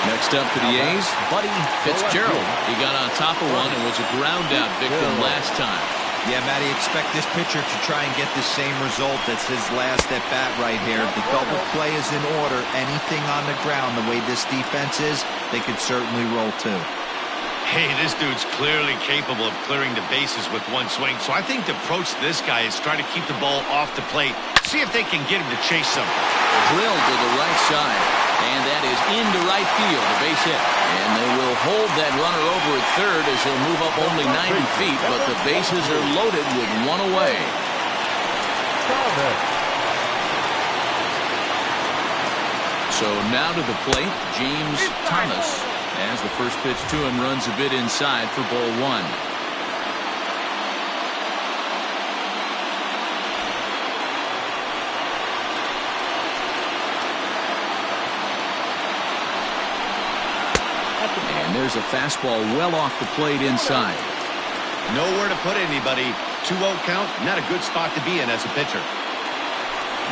Next up for the A's, Buddy Fitzgerald. He got on top of one and was a ground out victim last time. Yeah, Matty, expect this pitcher to try and get the same result as his last at bat right here. The double play is in order. Anything on the ground, the way this defense is, they could certainly roll too. Hey, this dude's clearly capable of clearing the bases with one swing. So I think the approach to this guy is try to keep the ball off the plate. See if they can get him to chase some. Drilled to the right side. And that is into right field, a base hit. And they will hold that runner over at third as he'll move up only 90 feet, but the bases are loaded with one away. So now to the plate, James Thomas, as the first pitch to him runs a bit inside for ball one. There's a fastball well off the plate inside. Nowhere to put anybody. 2-0 count, not a good spot to be in as a pitcher.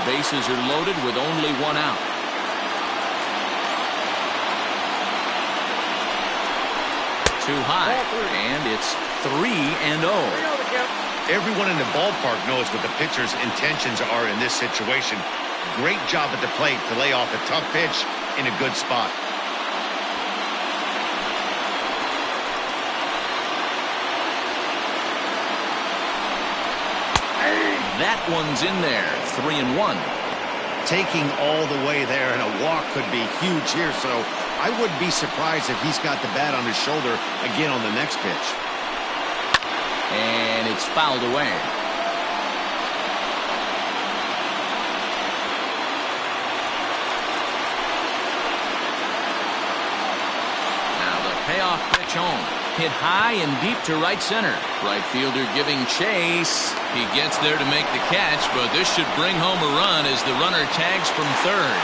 Bases are loaded with only one out. Too high, and it's 3-0. Everyone in the ballpark knows what the pitcher's intentions are in this situation. Great job at the plate to lay off a tough pitch in a good spot. That one's in there. 3-1. Taking all the way there, and a walk could be huge here, so I wouldn't be surprised if he's got the bat on his shoulder again on the next pitch. And it's fouled away. Now the payoff pitch home. Hit high and deep to right center. Right fielder giving chase. He gets there to make the catch, but this should bring home a run as the runner tags from third.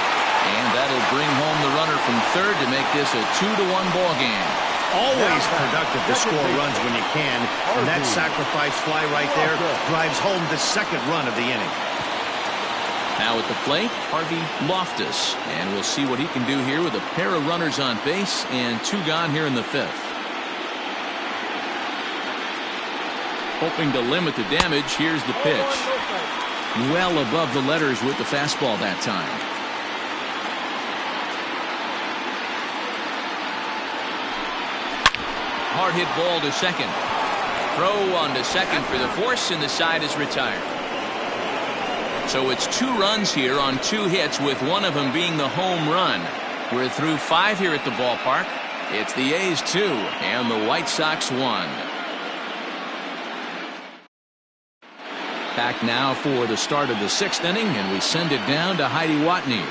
And that'll bring home the runner from third to make this a 2-1 ball game. Always productive to score runs when you can, and that sacrifice fly right there drives home the second run of the inning. Now at the plate, Harvey Loftus. And we'll see what he can do here with a pair of runners on base and two gone here in the fifth. Hoping to limit the damage, here's the pitch. Well above the letters with the fastball that time. Hard hit ball to second. Throw on to second for the force, and the side is retired. So it's 2 runs here on 2 hits, with one of them being the home run. We're through 5 here at the ballpark. It's the A's 2 and the White Sox 1. Back now for the start of the 6th inning, and we send it down to Heidi Watney.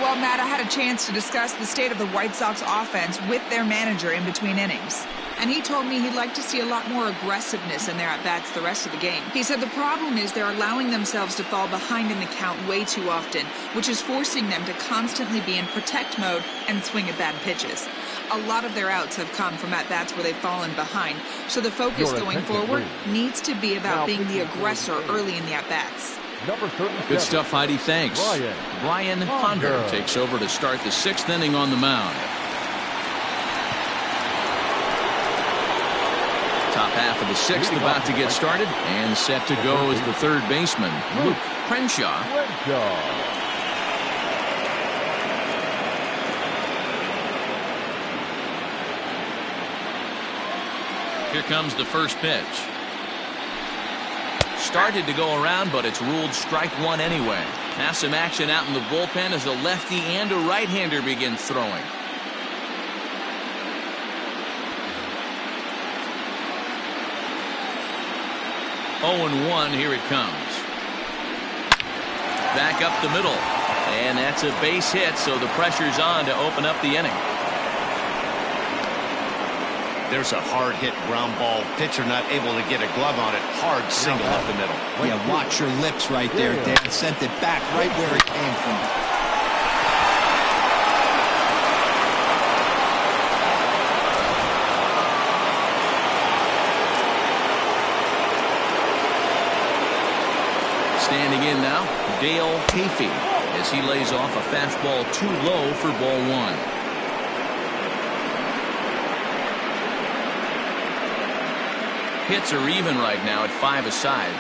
Well, Matt, I had a chance to discuss the state of the White Sox offense with their manager in between innings. And he told me he'd like to see a lot more aggressiveness in their at-bats the rest of the game. He said the problem is they're allowing themselves to fall behind in the count way too often, which is forcing them to constantly be in protect mode and swing at bad pitches. A lot of their outs have come from at-bats where they've fallen behind, so the focus going forward needs to be about being the aggressor early in the at-bats. Good stuff, Heidi. Thanks. Brian Ponder takes over to start the 6th inning on the mound. Top half of the 6th about to get started, and set to go is the third baseman, Luke Crenshaw. Here comes the first pitch. Started to go around, but it's ruled strike one anyway. Now some action out in the bullpen as a lefty and a right-hander begin throwing. Oh, 0-1, here it comes. back up the middle. And that's a base hit, so the pressure's on to open up the inning. There's a hard hit ground ball. Pitcher not able to get a glove on it. Hard single up the middle. Yeah, watch your lips right there, Dan. Sent it back right where it came from. Standing in now, Dale Hafey, as he lays off a fastball too low for ball one. Hits are even right now at 5 aside.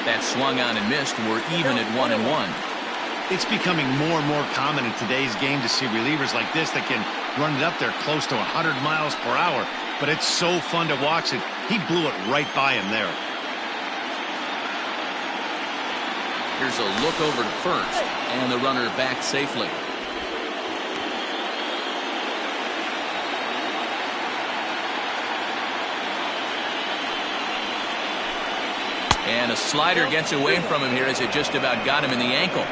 That swung on and missed. We're even at 1-1. It's becoming more and more common in today's game to see relievers like this that can run it up there close to 100 miles per hour. But it's so fun to watch it. He blew it right by him there. Here's a look over to first, and the runner back safely. And a slider gets away from him here as it just about got him in the ankle.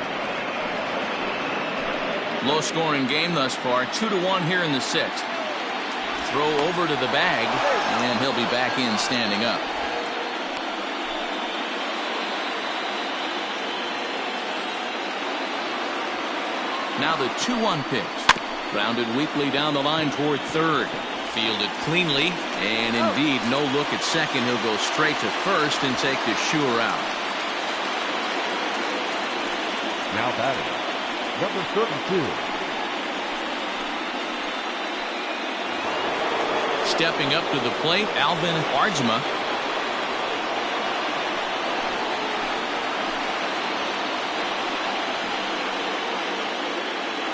Low scoring game thus far, 2-1 here in the 6th. Throw over to the bag, and he'll be back in standing up. Now the 2-1 pitch. Grounded weakly down the line toward third. Fielded cleanly, and indeed no look at second. He'll go straight to first and take the sure out. Now batting, number 32. Stepping up to the plate, Alvin Ardsma.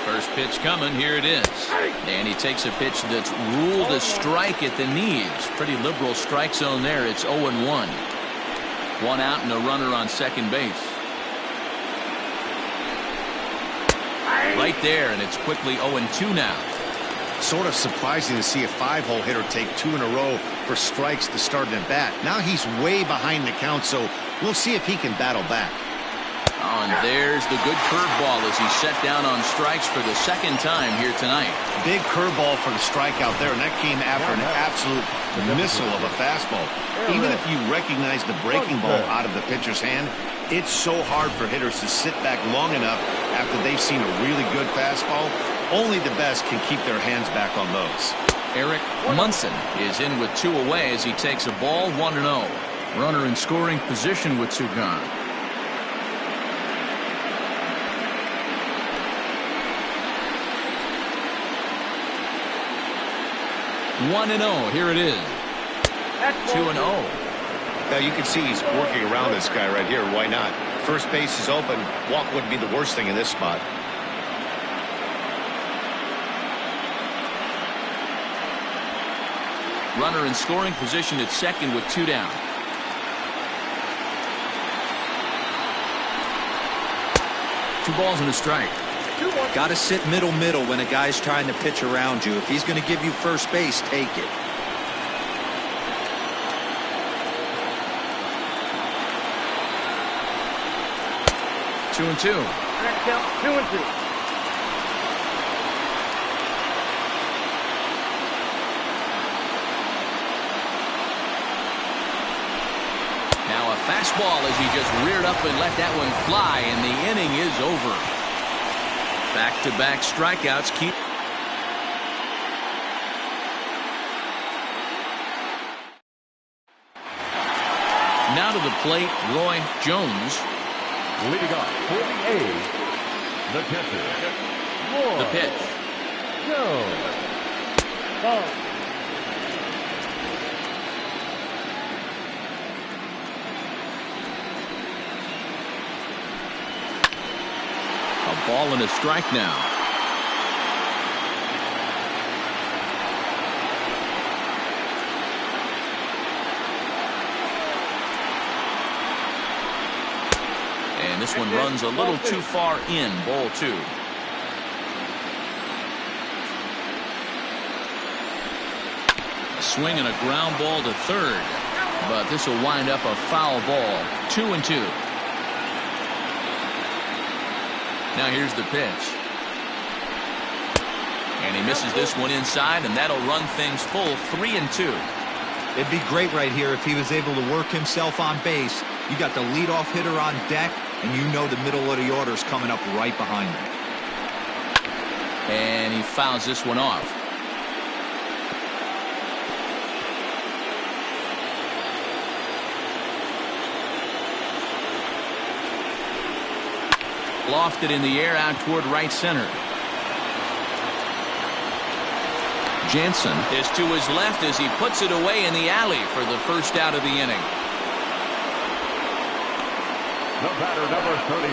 First pitch coming, here it is. And he takes a pitch that's ruled a strike at the knees. Pretty liberal strike zone there. It's 0-1. 1 out and a runner on second base. Right there, and it's quickly 0-2 now. Sort of surprising to see a 5-hole hitter take 2 in a row for strikes to start an at-bat. Now he's way behind the count, so we'll see if he can battle back. Oh, and there's the good curveball as he's set down on strikes for the second time here tonight. Big curveball for the strikeout there, and that came after an absolute missile of a fastball. Even if you recognize the breaking ball out of the pitcher's hand, it's so hard for hitters to sit back long enough after they've seen a really good fastball. Only the best can keep their hands back on those. Eric Munson is in with 2 away as he takes a ball 1-0. Runner in scoring position with 2 gone. One and 0. Here it is. 2-0. Now you can see he's working around this guy right here. Why not? First base is open. Walk wouldn't be the worst thing in this spot. Runner in scoring position at second with 2 down. Two balls and a strike. Got to sit middle when a guy's trying to pitch around you. If he's going to give you first base, take it. Two and two. Next count, 2-2. Now a fastball as he just reared up and let that one fly, and the inning is over. Back-to-back strikeouts keep. Now to the plate, Roy Jones. Leading off for the A's, the catcher, Roy The pitch. Jones. Ball. A ball and a strike now. And this one runs a little too far in, ball 2. A swing and a ground ball to third. but this will wind up a foul ball. 2-2. Now here's the pitch. And he misses this one inside, and that'll run things full. 3-2. It'd be great right here if he was able to work himself on base. You got the leadoff hitter on deck, and you know the middle of the order is coming up right behind him. And he fouls this one off. Lofted in the air out toward right center. Jansen is to his left as he puts it away in the alley for the first out of the inning. The batter, number 35,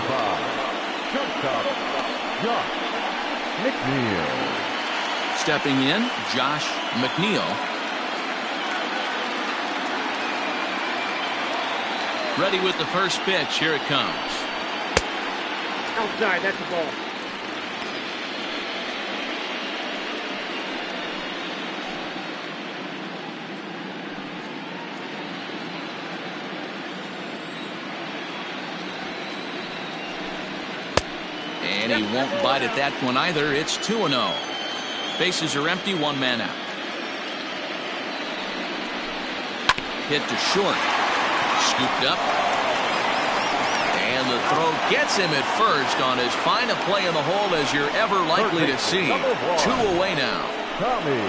shortstop, Josh McNeil. Stepping in, Josh McNeil. Ready with the first pitch. Here it comes. Outside, that's the ball. And he won't bite at that one either. It's 2-0. Bases are empty, one man out. Hit to short. Scooped up. And the throw gets him at first on as fine a play in the hole as you're ever likely to see. 2 away now. Tommy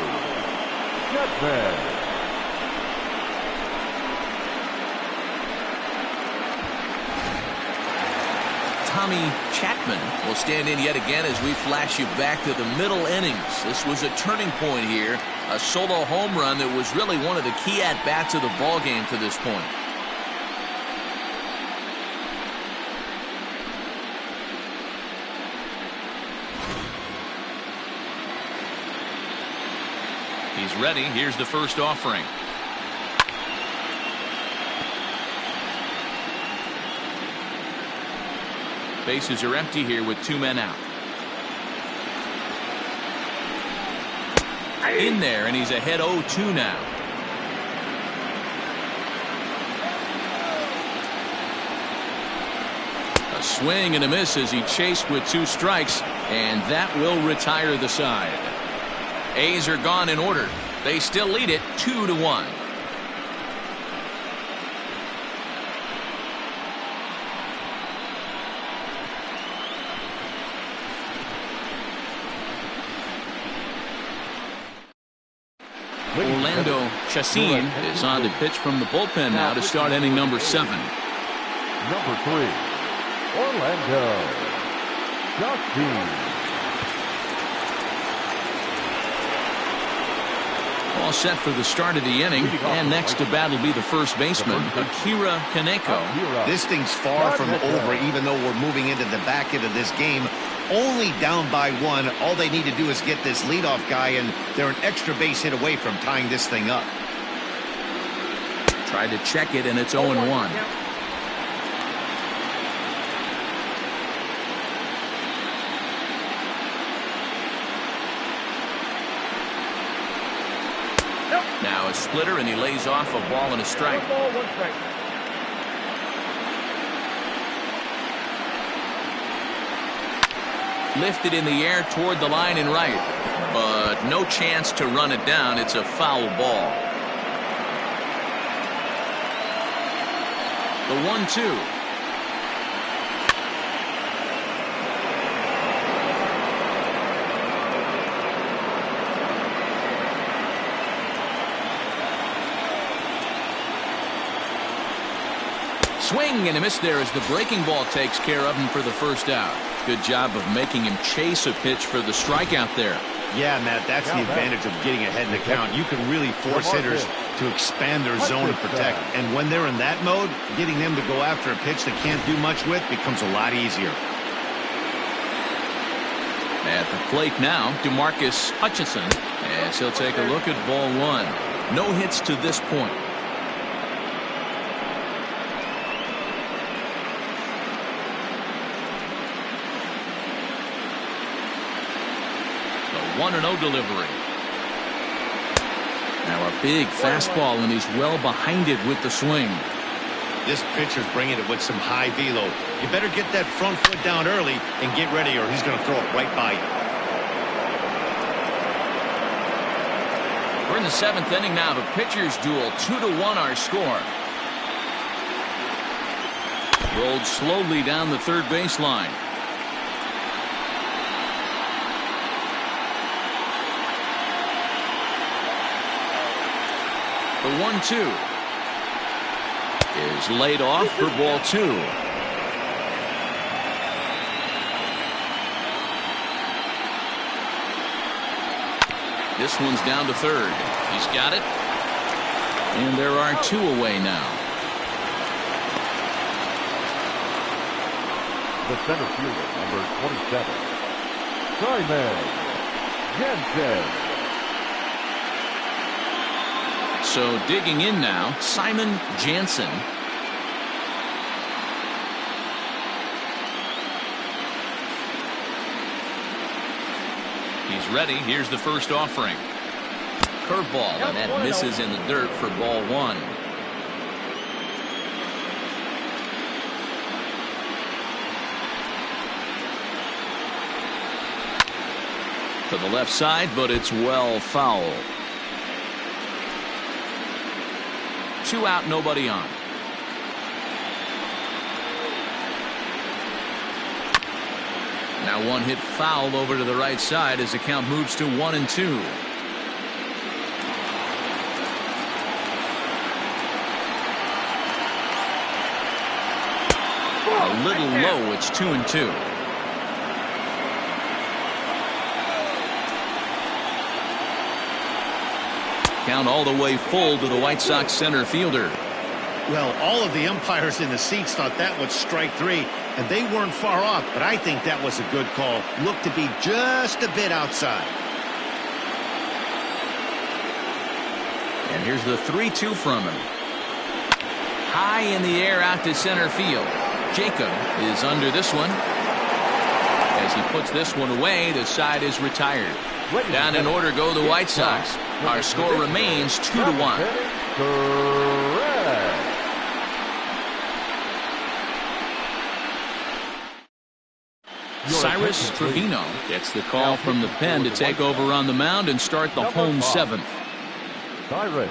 Chapman. Tommy Chapman will stand in yet again as we flash you back to the middle innings. This was a turning point here. A solo home run that was really one of the key at-bats of the ballgame to this point. He's ready. Here's the first offering. Bases are empty here with 2 men out. In there, and he's ahead 0-2 now. A swing and a miss as he chased with 2 strikes, and that will retire the side. A's are gone in order. They still lead it 2-1. Orlando Chacin is on to pitch from the bullpen now to start inning number 7. Number 3, Orlando Chacin. All set for the start of the inning, and next to bat will be the first baseman, Akira Kaneko. This thing's far from over, even though we're moving into the back end of this game. Only down by 1. All they need to do is get this leadoff guy, and they're an extra base hit away from tying this thing up. Tried to check it, and it's 0-1. Now a splitter, and he lays off a ball and a strike. 1 ball, 1 strike. Lifted in the air toward the line and right, but no chance to run it down. It's a foul ball. The 1-2. Swing and a miss there as the breaking ball takes care of him for the first out. Good job of making him chase a pitch for the strikeout there. Yeah, Matt, that's the advantage of getting ahead in the count. You can really force hitters to expand their zone to protect. And when they're in that mode, getting them to go after a pitch they can't do much with becomes a lot easier. At the plate now, DeMarcus Hutchinson, as he'll take a look at ball 1. No hits to this point. The 1-0 delivery. Now a big fastball, and he's well behind it with the swing. This pitcher's bringing it with some high velo. You better get that front foot down early and get ready, or he's going to throw it right by you. We're in the 7th inning now. The pitcher's duel, 2-1 our score. Rolled slowly down the third baseline. The 1-2 is laid off for ball 2. This one's down to third. He's got it. And there are 2 away now. The center fielder, number 27, Simon Jensen. So digging in now, Simon Jansen. He's ready. Here's the first offering. Curveball, and that misses in the dirt for ball 1. To the left side, but it's well foul. 2 out, nobody on. Now one hit foul over to the right side as the count moves to 1-2. A little low. It's 2-2. Count all the way full to the White Sox center fielder. Well, all of the umpires in the seats thought that was strike 3, and they weren't far off, but I think that was a good call. Looked to be just a bit outside. And here's the 3-2 from him. High in the air out to center field. Jacob is under this one. As he puts this one away, the side is retired. Down in order go the White Sox. Our score remains 2-1. Cyrus Trevino gets the call from the pen to take over on the mound and start the home 7th. Cyrus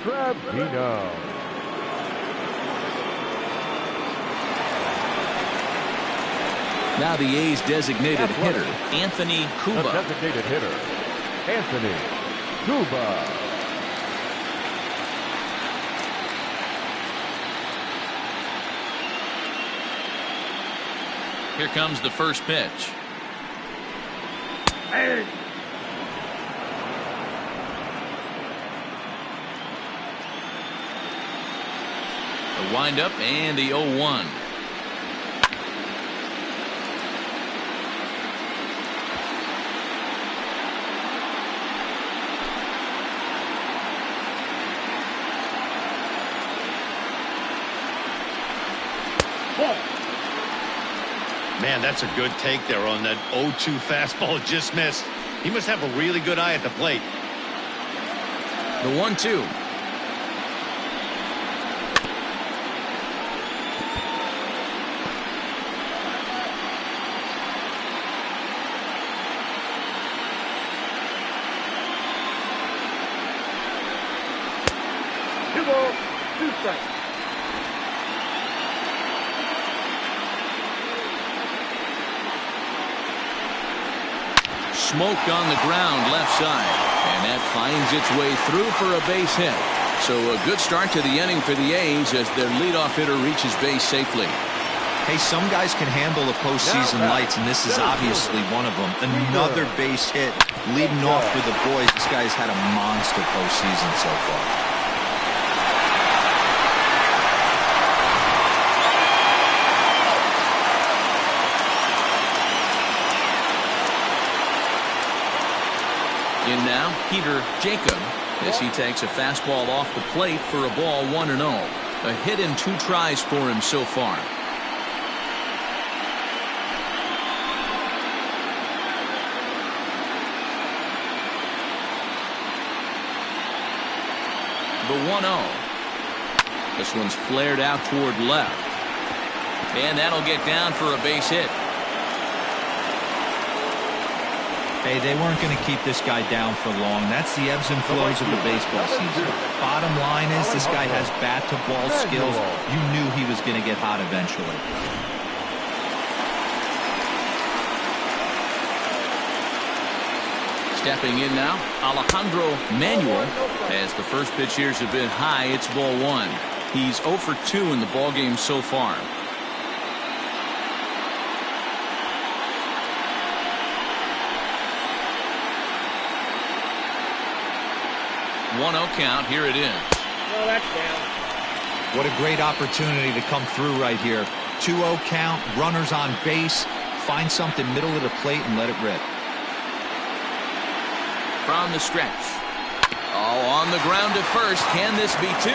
Trevino. Now the A's designated hitter, Anthony Cuba. Designated hitter, Anthony Cuba. Here comes the first pitch. Hey. The windup and the 0-1. Man, that's a good take there on that 0-2 fastball. Just missed. He must have a really good eye at the plate. The 1-2. Two balls, 2 strikes. Smoke on the ground left side, and that finds its way through for a base hit. So a good start to the inning for the A's as their leadoff hitter reaches base safely. Hey, some guys can handle the postseason lights, and this is obviously one of them. Another base hit leading off for the boys. This guy's had a monster postseason so far. In now, Peter Jacob, as he takes a fastball off the plate for a ball 1-0. A hit in 2 tries for him so far. The 1-0. This one's flared out toward left. And that'll get down for a base hit. Hey, they weren't going to keep this guy down for long. That's the ebbs and flows of the baseball season. Bottom line is this guy has bat-to-ball skills. You knew he was going to get hot eventually. Stepping in now, Alejandro Manuel. As the first pitch here is a bit high, it's ball 1. He's 0 for 2 in the ballgame so far. 1-0 count. Here it is. No, that's down. What a great opportunity to come through right here. 2-0 count, runners on base. Find something middle of the plate and let it rip. From the stretch. Oh, on the ground to first. Can this be 2?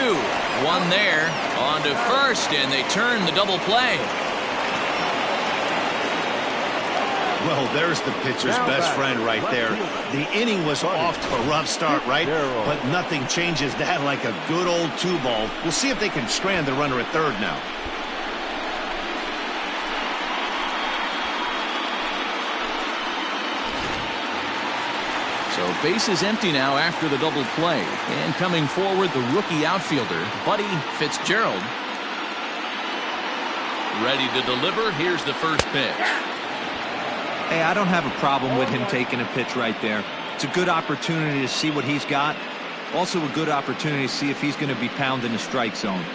1 there. On to first, and they turn the double play. Well, there's the pitcher's best friend right there. The inning was off to a rough start, right? But nothing changes that like a good old 2-ball. We'll see if they can strand the runner at third now. So base is empty now after the double play. And coming forward, the rookie outfielder, Buddy Fitzgerald. Ready to deliver. Here's the first pitch. Hey, I don't have a problem with him taking a pitch right there. It's a good opportunity to see what he's got. Also a good opportunity to see if he's going to be pounding the strike zone.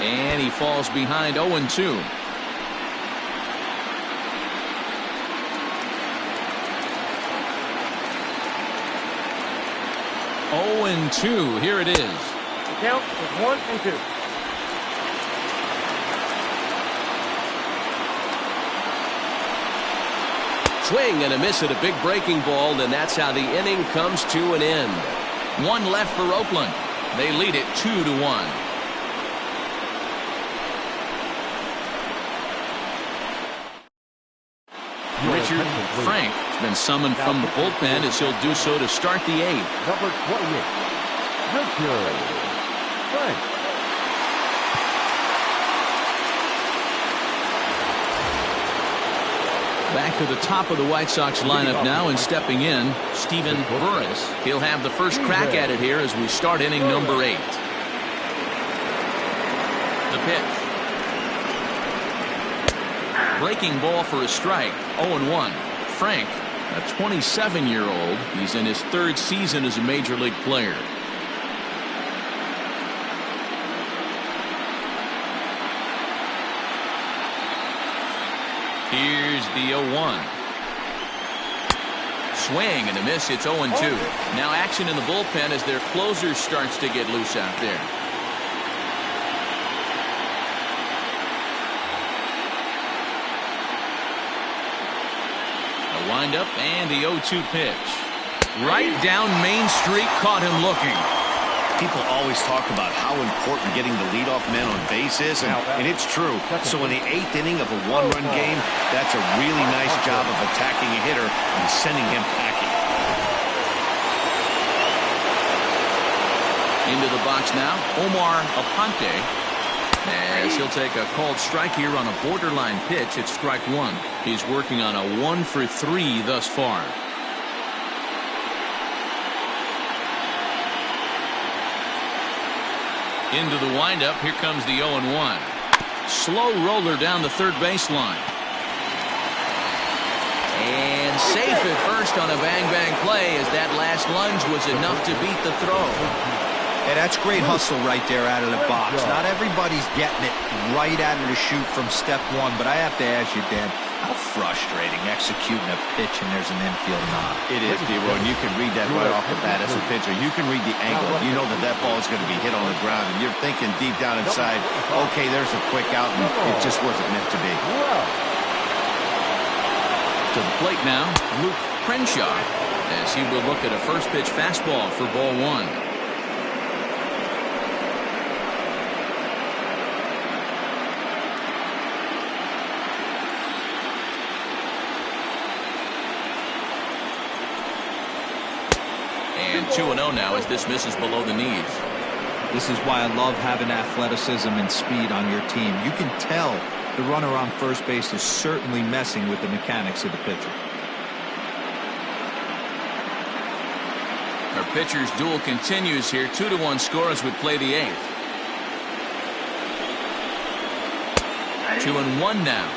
And he falls behind 0-2. Here it is. The count is 1-2. Swing and a miss at a big breaking ball, and that's how the inning comes to an end. 1 left for Oakland. They lead it 2-1. Richard Frank has been summoned from the bullpen as he'll do so to start the 8th. Number 28, Richard Frank. Back to the top of the White Sox lineup now, and stepping in, Steven Burris. He'll have the first crack at it here as we start inning number 8. The pitch. Breaking ball for a strike. 0-1. Frank, a 27-year-old. He's in his 3rd season as a major league player. Here's the 0-1. Swing and a miss. It's 0-2. Now action in the bullpen as their closer starts to get loose out there. A windup and the 0-2 pitch. Right down Main Street, caught him looking. People always talk about how important getting the leadoff man on base is, and it's true. So in the 8th inning of a 1-run game, that's a really nice job of attacking a hitter and sending him packing. Into the box now, Omar Aponte. As he'll take a called strike here on a borderline pitch at strike 1. He's working on a 1 for 3 thus far. Into the windup. Here comes the 0-1. Slow roller down the third baseline. And safe at first on a bang-bang play as that last lunge was enough to beat the throw. Hey, that's great hustle right there out of the box. Not everybody's getting it right out of the chute from step 1, but I have to ask you, Dan, how frustrating executing a pitch and there's an infield knock. It is, D-Roy, and you can read that right off the bat as a pitcher. You can read the angle. You know that that ball is going to be hit on the ground, and you're thinking deep down inside, okay, there's a quick out, and it just wasn't meant to be. To the plate now, Luke Crenshaw, as he will look at a first pitch fastball for ball 1. And 2-0 now as this misses below the knees. This is why I love having athleticism and speed on your team. You can tell the runner on first base is certainly messing with the mechanics of the pitcher. Our pitcher's duel continues here. 2-1 score as we play the 8th. 2-1 now.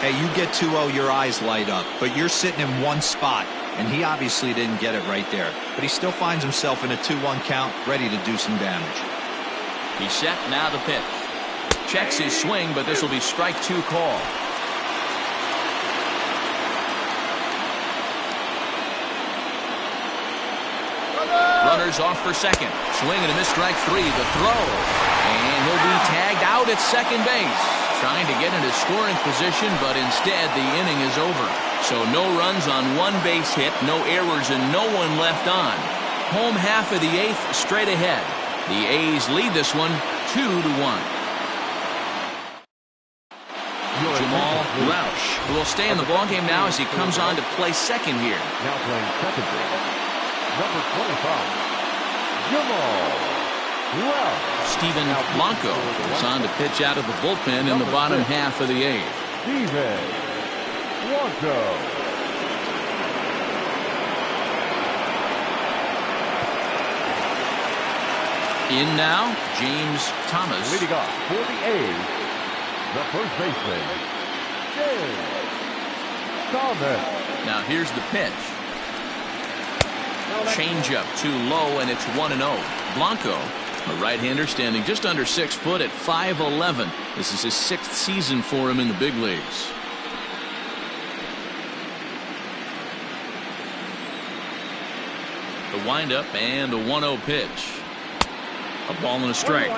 Hey, you get 2-0, your eyes light up, but you're sitting in one spot, and he obviously didn't get it right there. But he still finds himself in a 2-1 count, ready to do some damage. He's set, now the pitch. Checks his swing, but this will be strike 2 call. Runners off for second. Swing and a miss, strike 3. The throw. And he'll be tagged out at second base. Trying to get into scoring position, but instead the inning is over. So no runs on one base hit, no errors, and no one left on. Home half of the 8th straight ahead. The A's lead this one 2-1. Jamal Roush will stay in the ballgame now as he comes on to play second here. Now playing second base, number 25, Jamal Roush. Steven Blanco is on to pitch out of the bullpen in the bottom half of the 8th. Steven Blanco. In now, James Thomas. Leading off for the A's, the first baseman, James Thomas. Now here's the pitch. Changeup too low, and it's 1-0. Blanco, a right-hander, standing just under 6 foot at 5'11". This is his 6th season for him in the big leagues. The windup and the 1-0 pitch. A ball and a strike.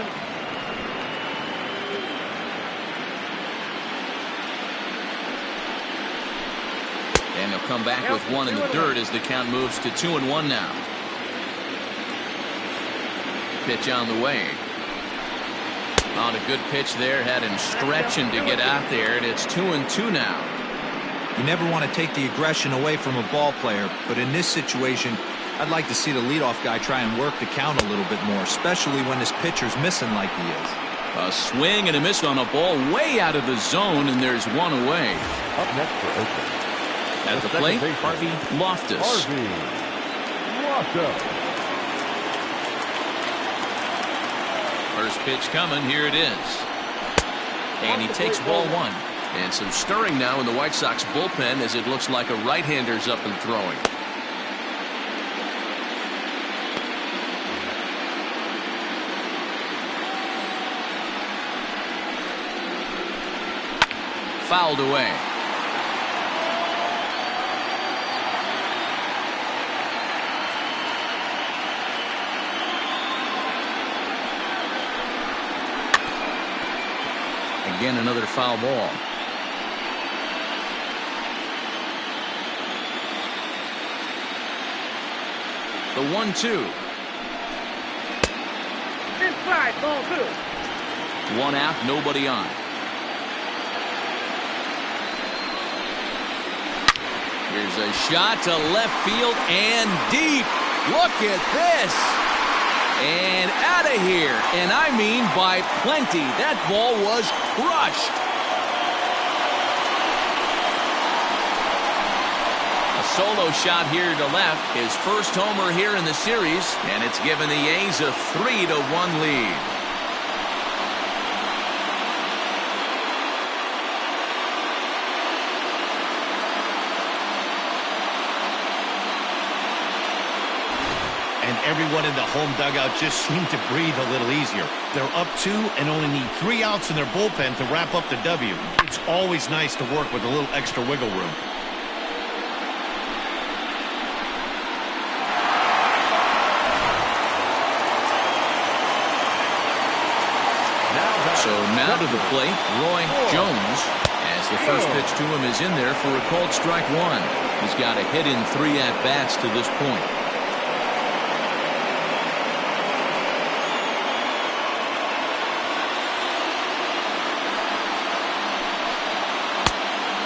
And he'll come back with one in the dirt as the count moves to 2-1 now. Pitch on the way. On a good pitch there, had him stretching to get out there, and it's 2-2 now. You never want to take the aggression away from a ball player, but in this situation, I'd like to see the leadoff guy try and work the count a little bit more, especially when his pitcher's missing like he is. A swing and a miss on a ball way out of the zone, and there's one away. Up next for Oakland, at the plate, Harvey Loftus. First pitch coming, here it is. And he takes ball 1. And some stirring now in the White Sox bullpen as it looks like a right-hander's up and throwing. Fouled away. Again, another foul ball. The 1-2. Inside, ball 2. One out, nobody on. Here's a shot to left field and deep. Look at this. And out of here. And I mean by plenty. That ball was crushed. A solo shot here to left. His first homer here in the series. And it's given the A's a 3-1 lead. And everyone in the home dugout just seemed to breathe a little easier. They're up 2 and only need 3 outs in their bullpen to wrap up the W. It's always nice to work with a little extra wiggle room. So now to the plate, Roy Jones, as the first pitch to him is in there for a called strike 1. He's got a hit in 3 at-bats to this point.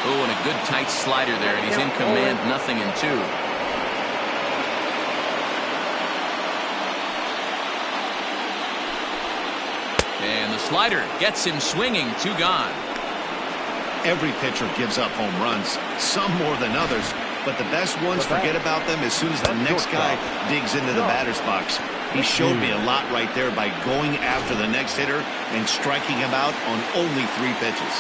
Oh, and a good tight slider there, and he's in command, 0-2. slider gets him swinging. 2 gone. Every pitcher gives up home runs, some more than others, but the best ones forget about them as soon as the next guy digs into the batter's box. He showed me a lot right there by going after the next hitter and striking him out on only 3 pitches.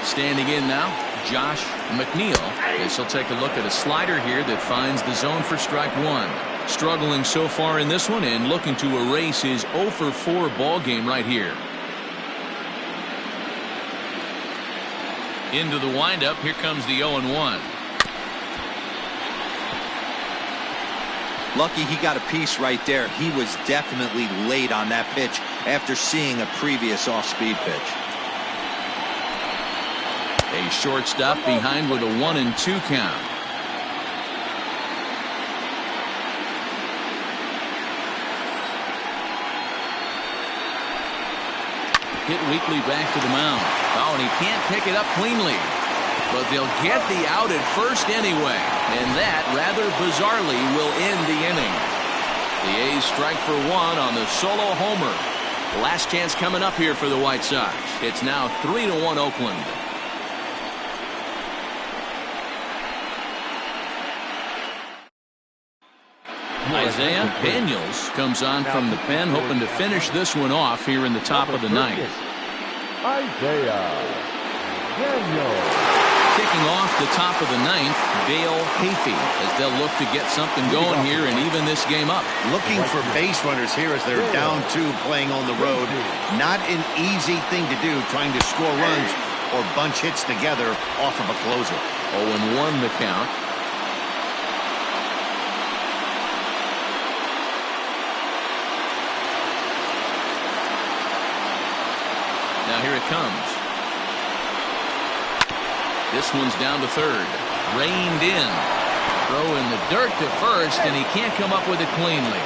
Standing in now, Josh McNeil, as he'll take a look at a slider here that finds the zone for strike 1. Struggling so far in this one and looking to erase his 0 for 4 ball game right here. Into the windup, here comes the 0-1. Lucky he got a piece right there. He was definitely late on that pitch after seeing a previous off-speed pitch. A shortstop behind with a 1-2 count. Hit weakly back to the mound. Oh, and he can't pick it up cleanly. But they'll get the out at first anyway. And that, rather bizarrely, will end the inning. The A's strike for 1 on the solo homer. Last chance coming up here for the White Sox. It's now 3-1 Oakland. Isaiah Daniels comes on from the pen, hoping to finish this one off here in the top of the 9th. Isaiah Daniels. Kicking off the top of the 9th, Dale Hafey, as they'll look to get something going here and even this game up. Looking for base runners here as they're down 2 playing on the road. Not an easy thing to do, trying to score runs or bunch hits together off of a closer. 0-1 the count. Now here it comes. This one's down to third. Reined in. Throw in the dirt to first, and he can't come up with it cleanly.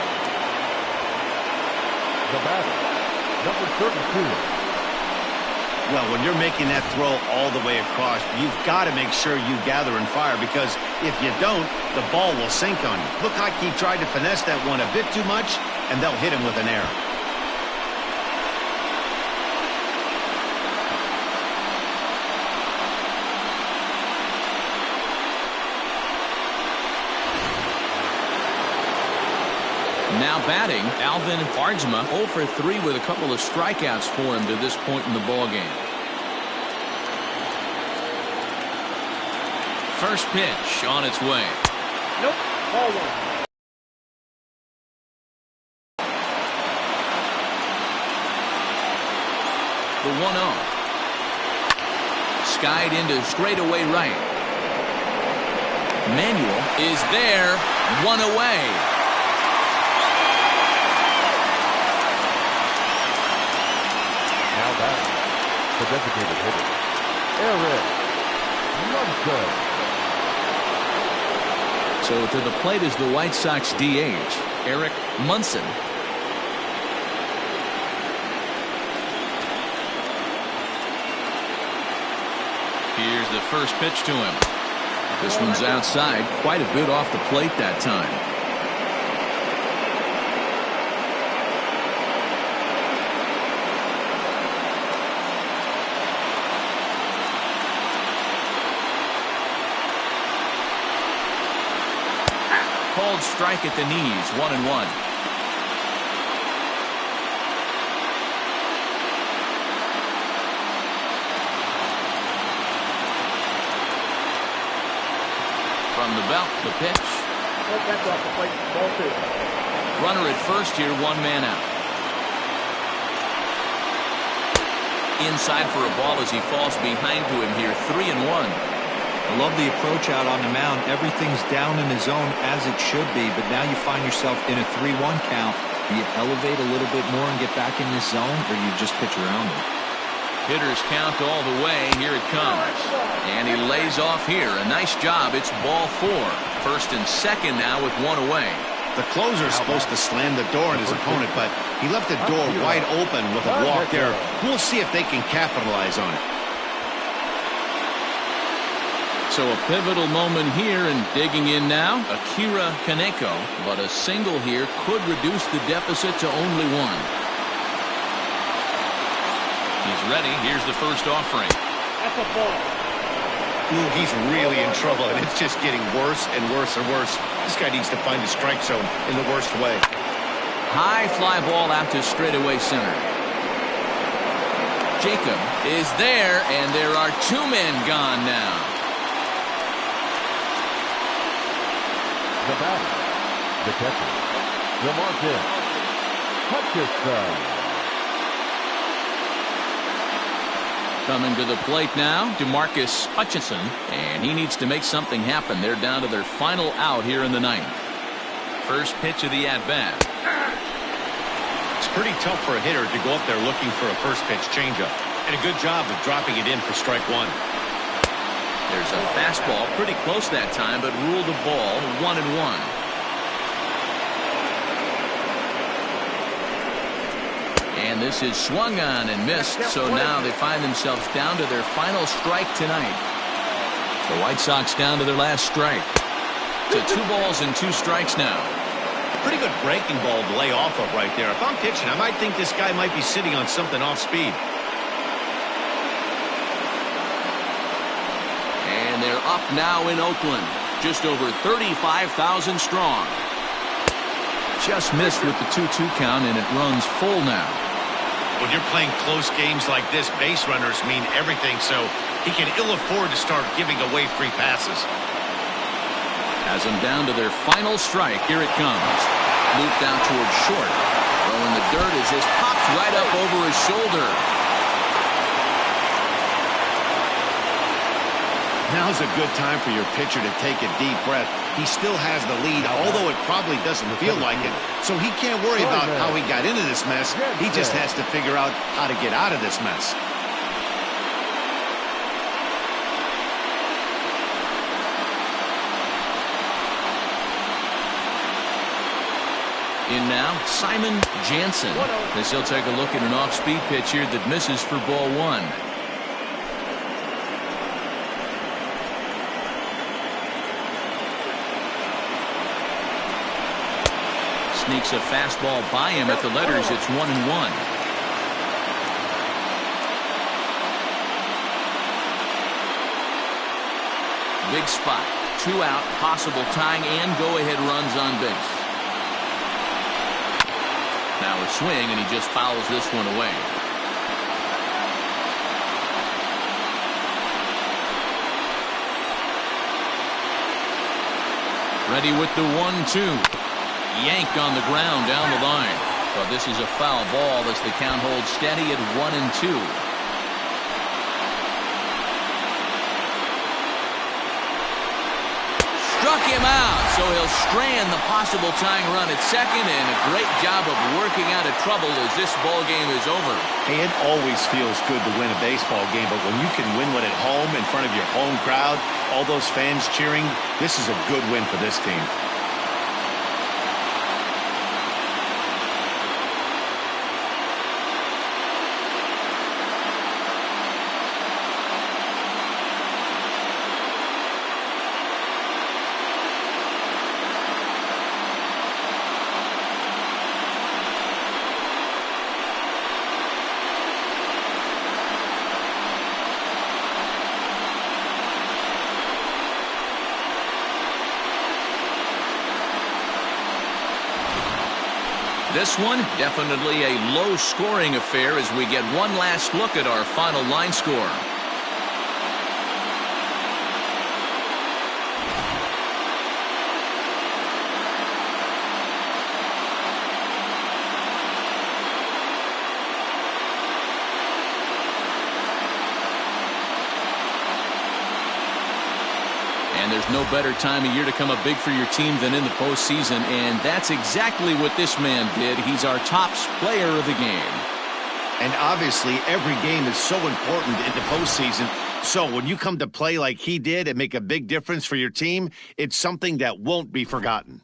The batter, number 32. Well, when you're making that throw all the way across, you've got to make sure you gather and fire, because if you don't, the ball will sink on you. Looked like he tried to finesse that one a bit too much, and they'll hit him with an error. Now batting, Alvin Hardsma, 0 for 3 with a couple of strikeouts for him to this point in the ballgame. First pitch on its way. Nope. Ball 1. The 1-0. Skied into straightaway right. Manuel is there. 1 away. Now back, the designated hitter, Eric Munson. So to the plate is the White Sox DH, Eric Munson. Here's the first pitch to him. This one's outside, quite a bit off the plate that time. Called strike at the knees, 1-1. From the belt, the pitch. That's off the plate. Ball 2. Runner at first here, 1 man out. Inside for a ball as he falls behind to him here, 3-1. I love the approach out on the mound. Everything's down in the zone as it should be, but now you find yourself in a 3-1 count. Do you elevate a little bit more and get back in this zone, or you just pitch around it? Hitters count all the way. Here it comes. And he lays off here. A nice job. It's ball 4. First and second now with 1 away. The closer's supposed to slam the door on his opponent, but he left the door wide open with a walk there. We'll see if they can capitalize on it. So a pivotal moment here, and digging in now, Akira Kaneko. But a single here could reduce the deficit to only 1. He's ready. Here's the first offering. That's a ball. Ooh, he's really in trouble, and it's just getting worse and worse and worse. This guy needs to find the strike zone in the worst way. High fly ball out to straightaway center. Jacob is there, and there are two men gone now. The batter, the catcher, DeMarcus Hutchinson. Coming to the plate now, DeMarcus Hutchinson, and he needs to make something happen. They're down to their final out here in the ninth. First pitch of the at-bat. It's pretty tough for a hitter to go up there looking for a first pitch changeup. And a good job of dropping it in for strike one. There's a fastball pretty close that time, but ruled a ball 1-1. And this is swung on and missed, so now they find themselves down to their final strike tonight. The White Sox down to their last strike. To 2 balls and 2 strikes now. Pretty good breaking ball to lay off of right there. If I'm pitching, I might think this guy might be sitting on something off speed. And they're up now in Oakland. Just over 35,000 strong. Just missed with the 2-2 count, and it runs full now. When you're playing close games like this, base runners mean everything, so he can ill afford to start giving away free passes. Has them down to their final strike. Here it comes. Looped out towards short. Throwing the dirt as this pops right up over his shoulder. Now's a good time for your pitcher to take a deep breath. He still has the lead, although it probably doesn't feel like it. So he can't worry about how he got into this mess. He just has to figure out how to get out of this mess. In now, Simon Jansen, as he'll take a look at an off-speed pitch here that misses for ball 1. Sneaks a fastball by him at the letters. It's 1-1. Big spot. 2 out, possible tying and go-ahead runs on base. Now a swing, and he just fouls this one away. Ready with the 1-2. Yanked on the ground down the line. But this is a foul ball as the count holds steady at 1-2. Struck him out, so he'll strand the possible tying run at second, and a great job of working out of trouble as this ball game is over. Hey, it always feels good to win a baseball game, but when you can win one at home in front of your home crowd, all those fans cheering, this is a good win for this team. This one, definitely a low-scoring affair as we get one last look at our final line score. And there's no better time of year to come up big for your team than in the postseason, and that's exactly what this man did. He's our top player of the game. And obviously, every game is so important in the postseason. So when you come to play like he did and make a big difference for your team, it's something that won't be forgotten.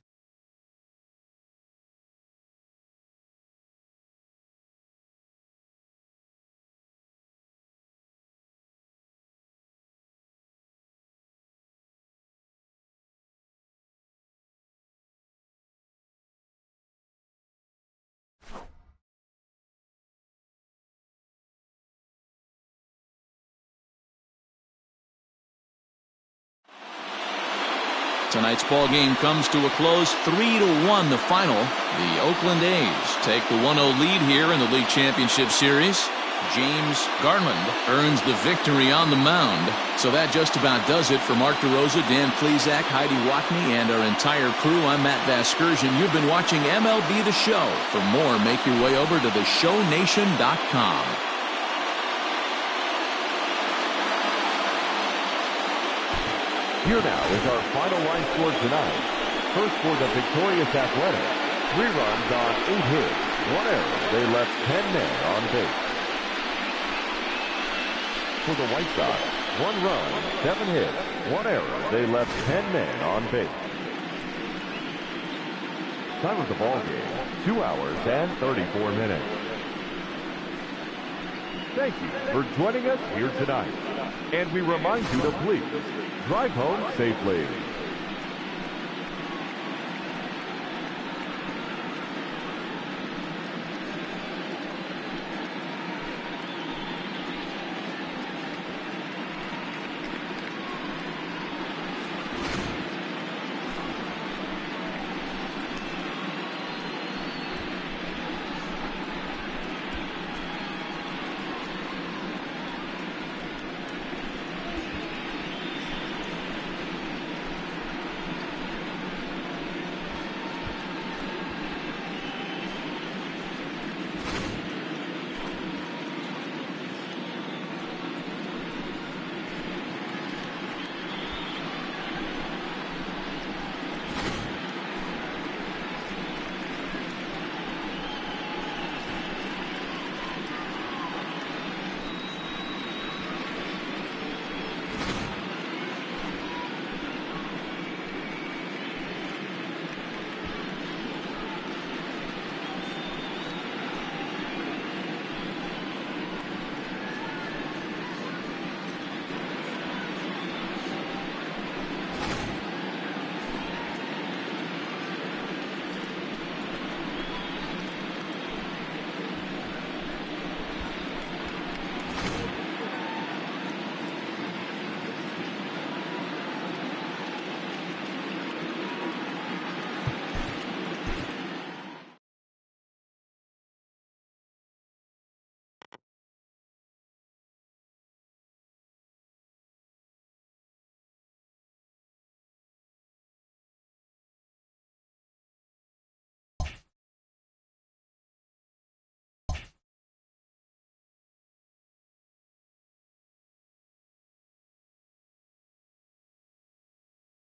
Tonight's ball game comes to a close, 3-1 the final. The Oakland A's take the 1-0 lead here in the League Championship Series. James Garland earns the victory on the mound. So that just about does it for Mark DeRosa, Dan Plesac, Heidi Watney, and our entire crew. I'm Matt Vasgersian. You've been watching MLB The Show. For more, make your way over to theshownation.com. Here now is our final line score tonight. First for the victorious Athletics, 3 runs on 8 hits, 1 error. They left 10 men on base. For the White Sox, 1 run, 7 hits, 1 error. They left 10 men on base. Time of the ball game, 2 hours and 34 minutes. Thank you for joining us here tonight. And we remind you to please drive home safely.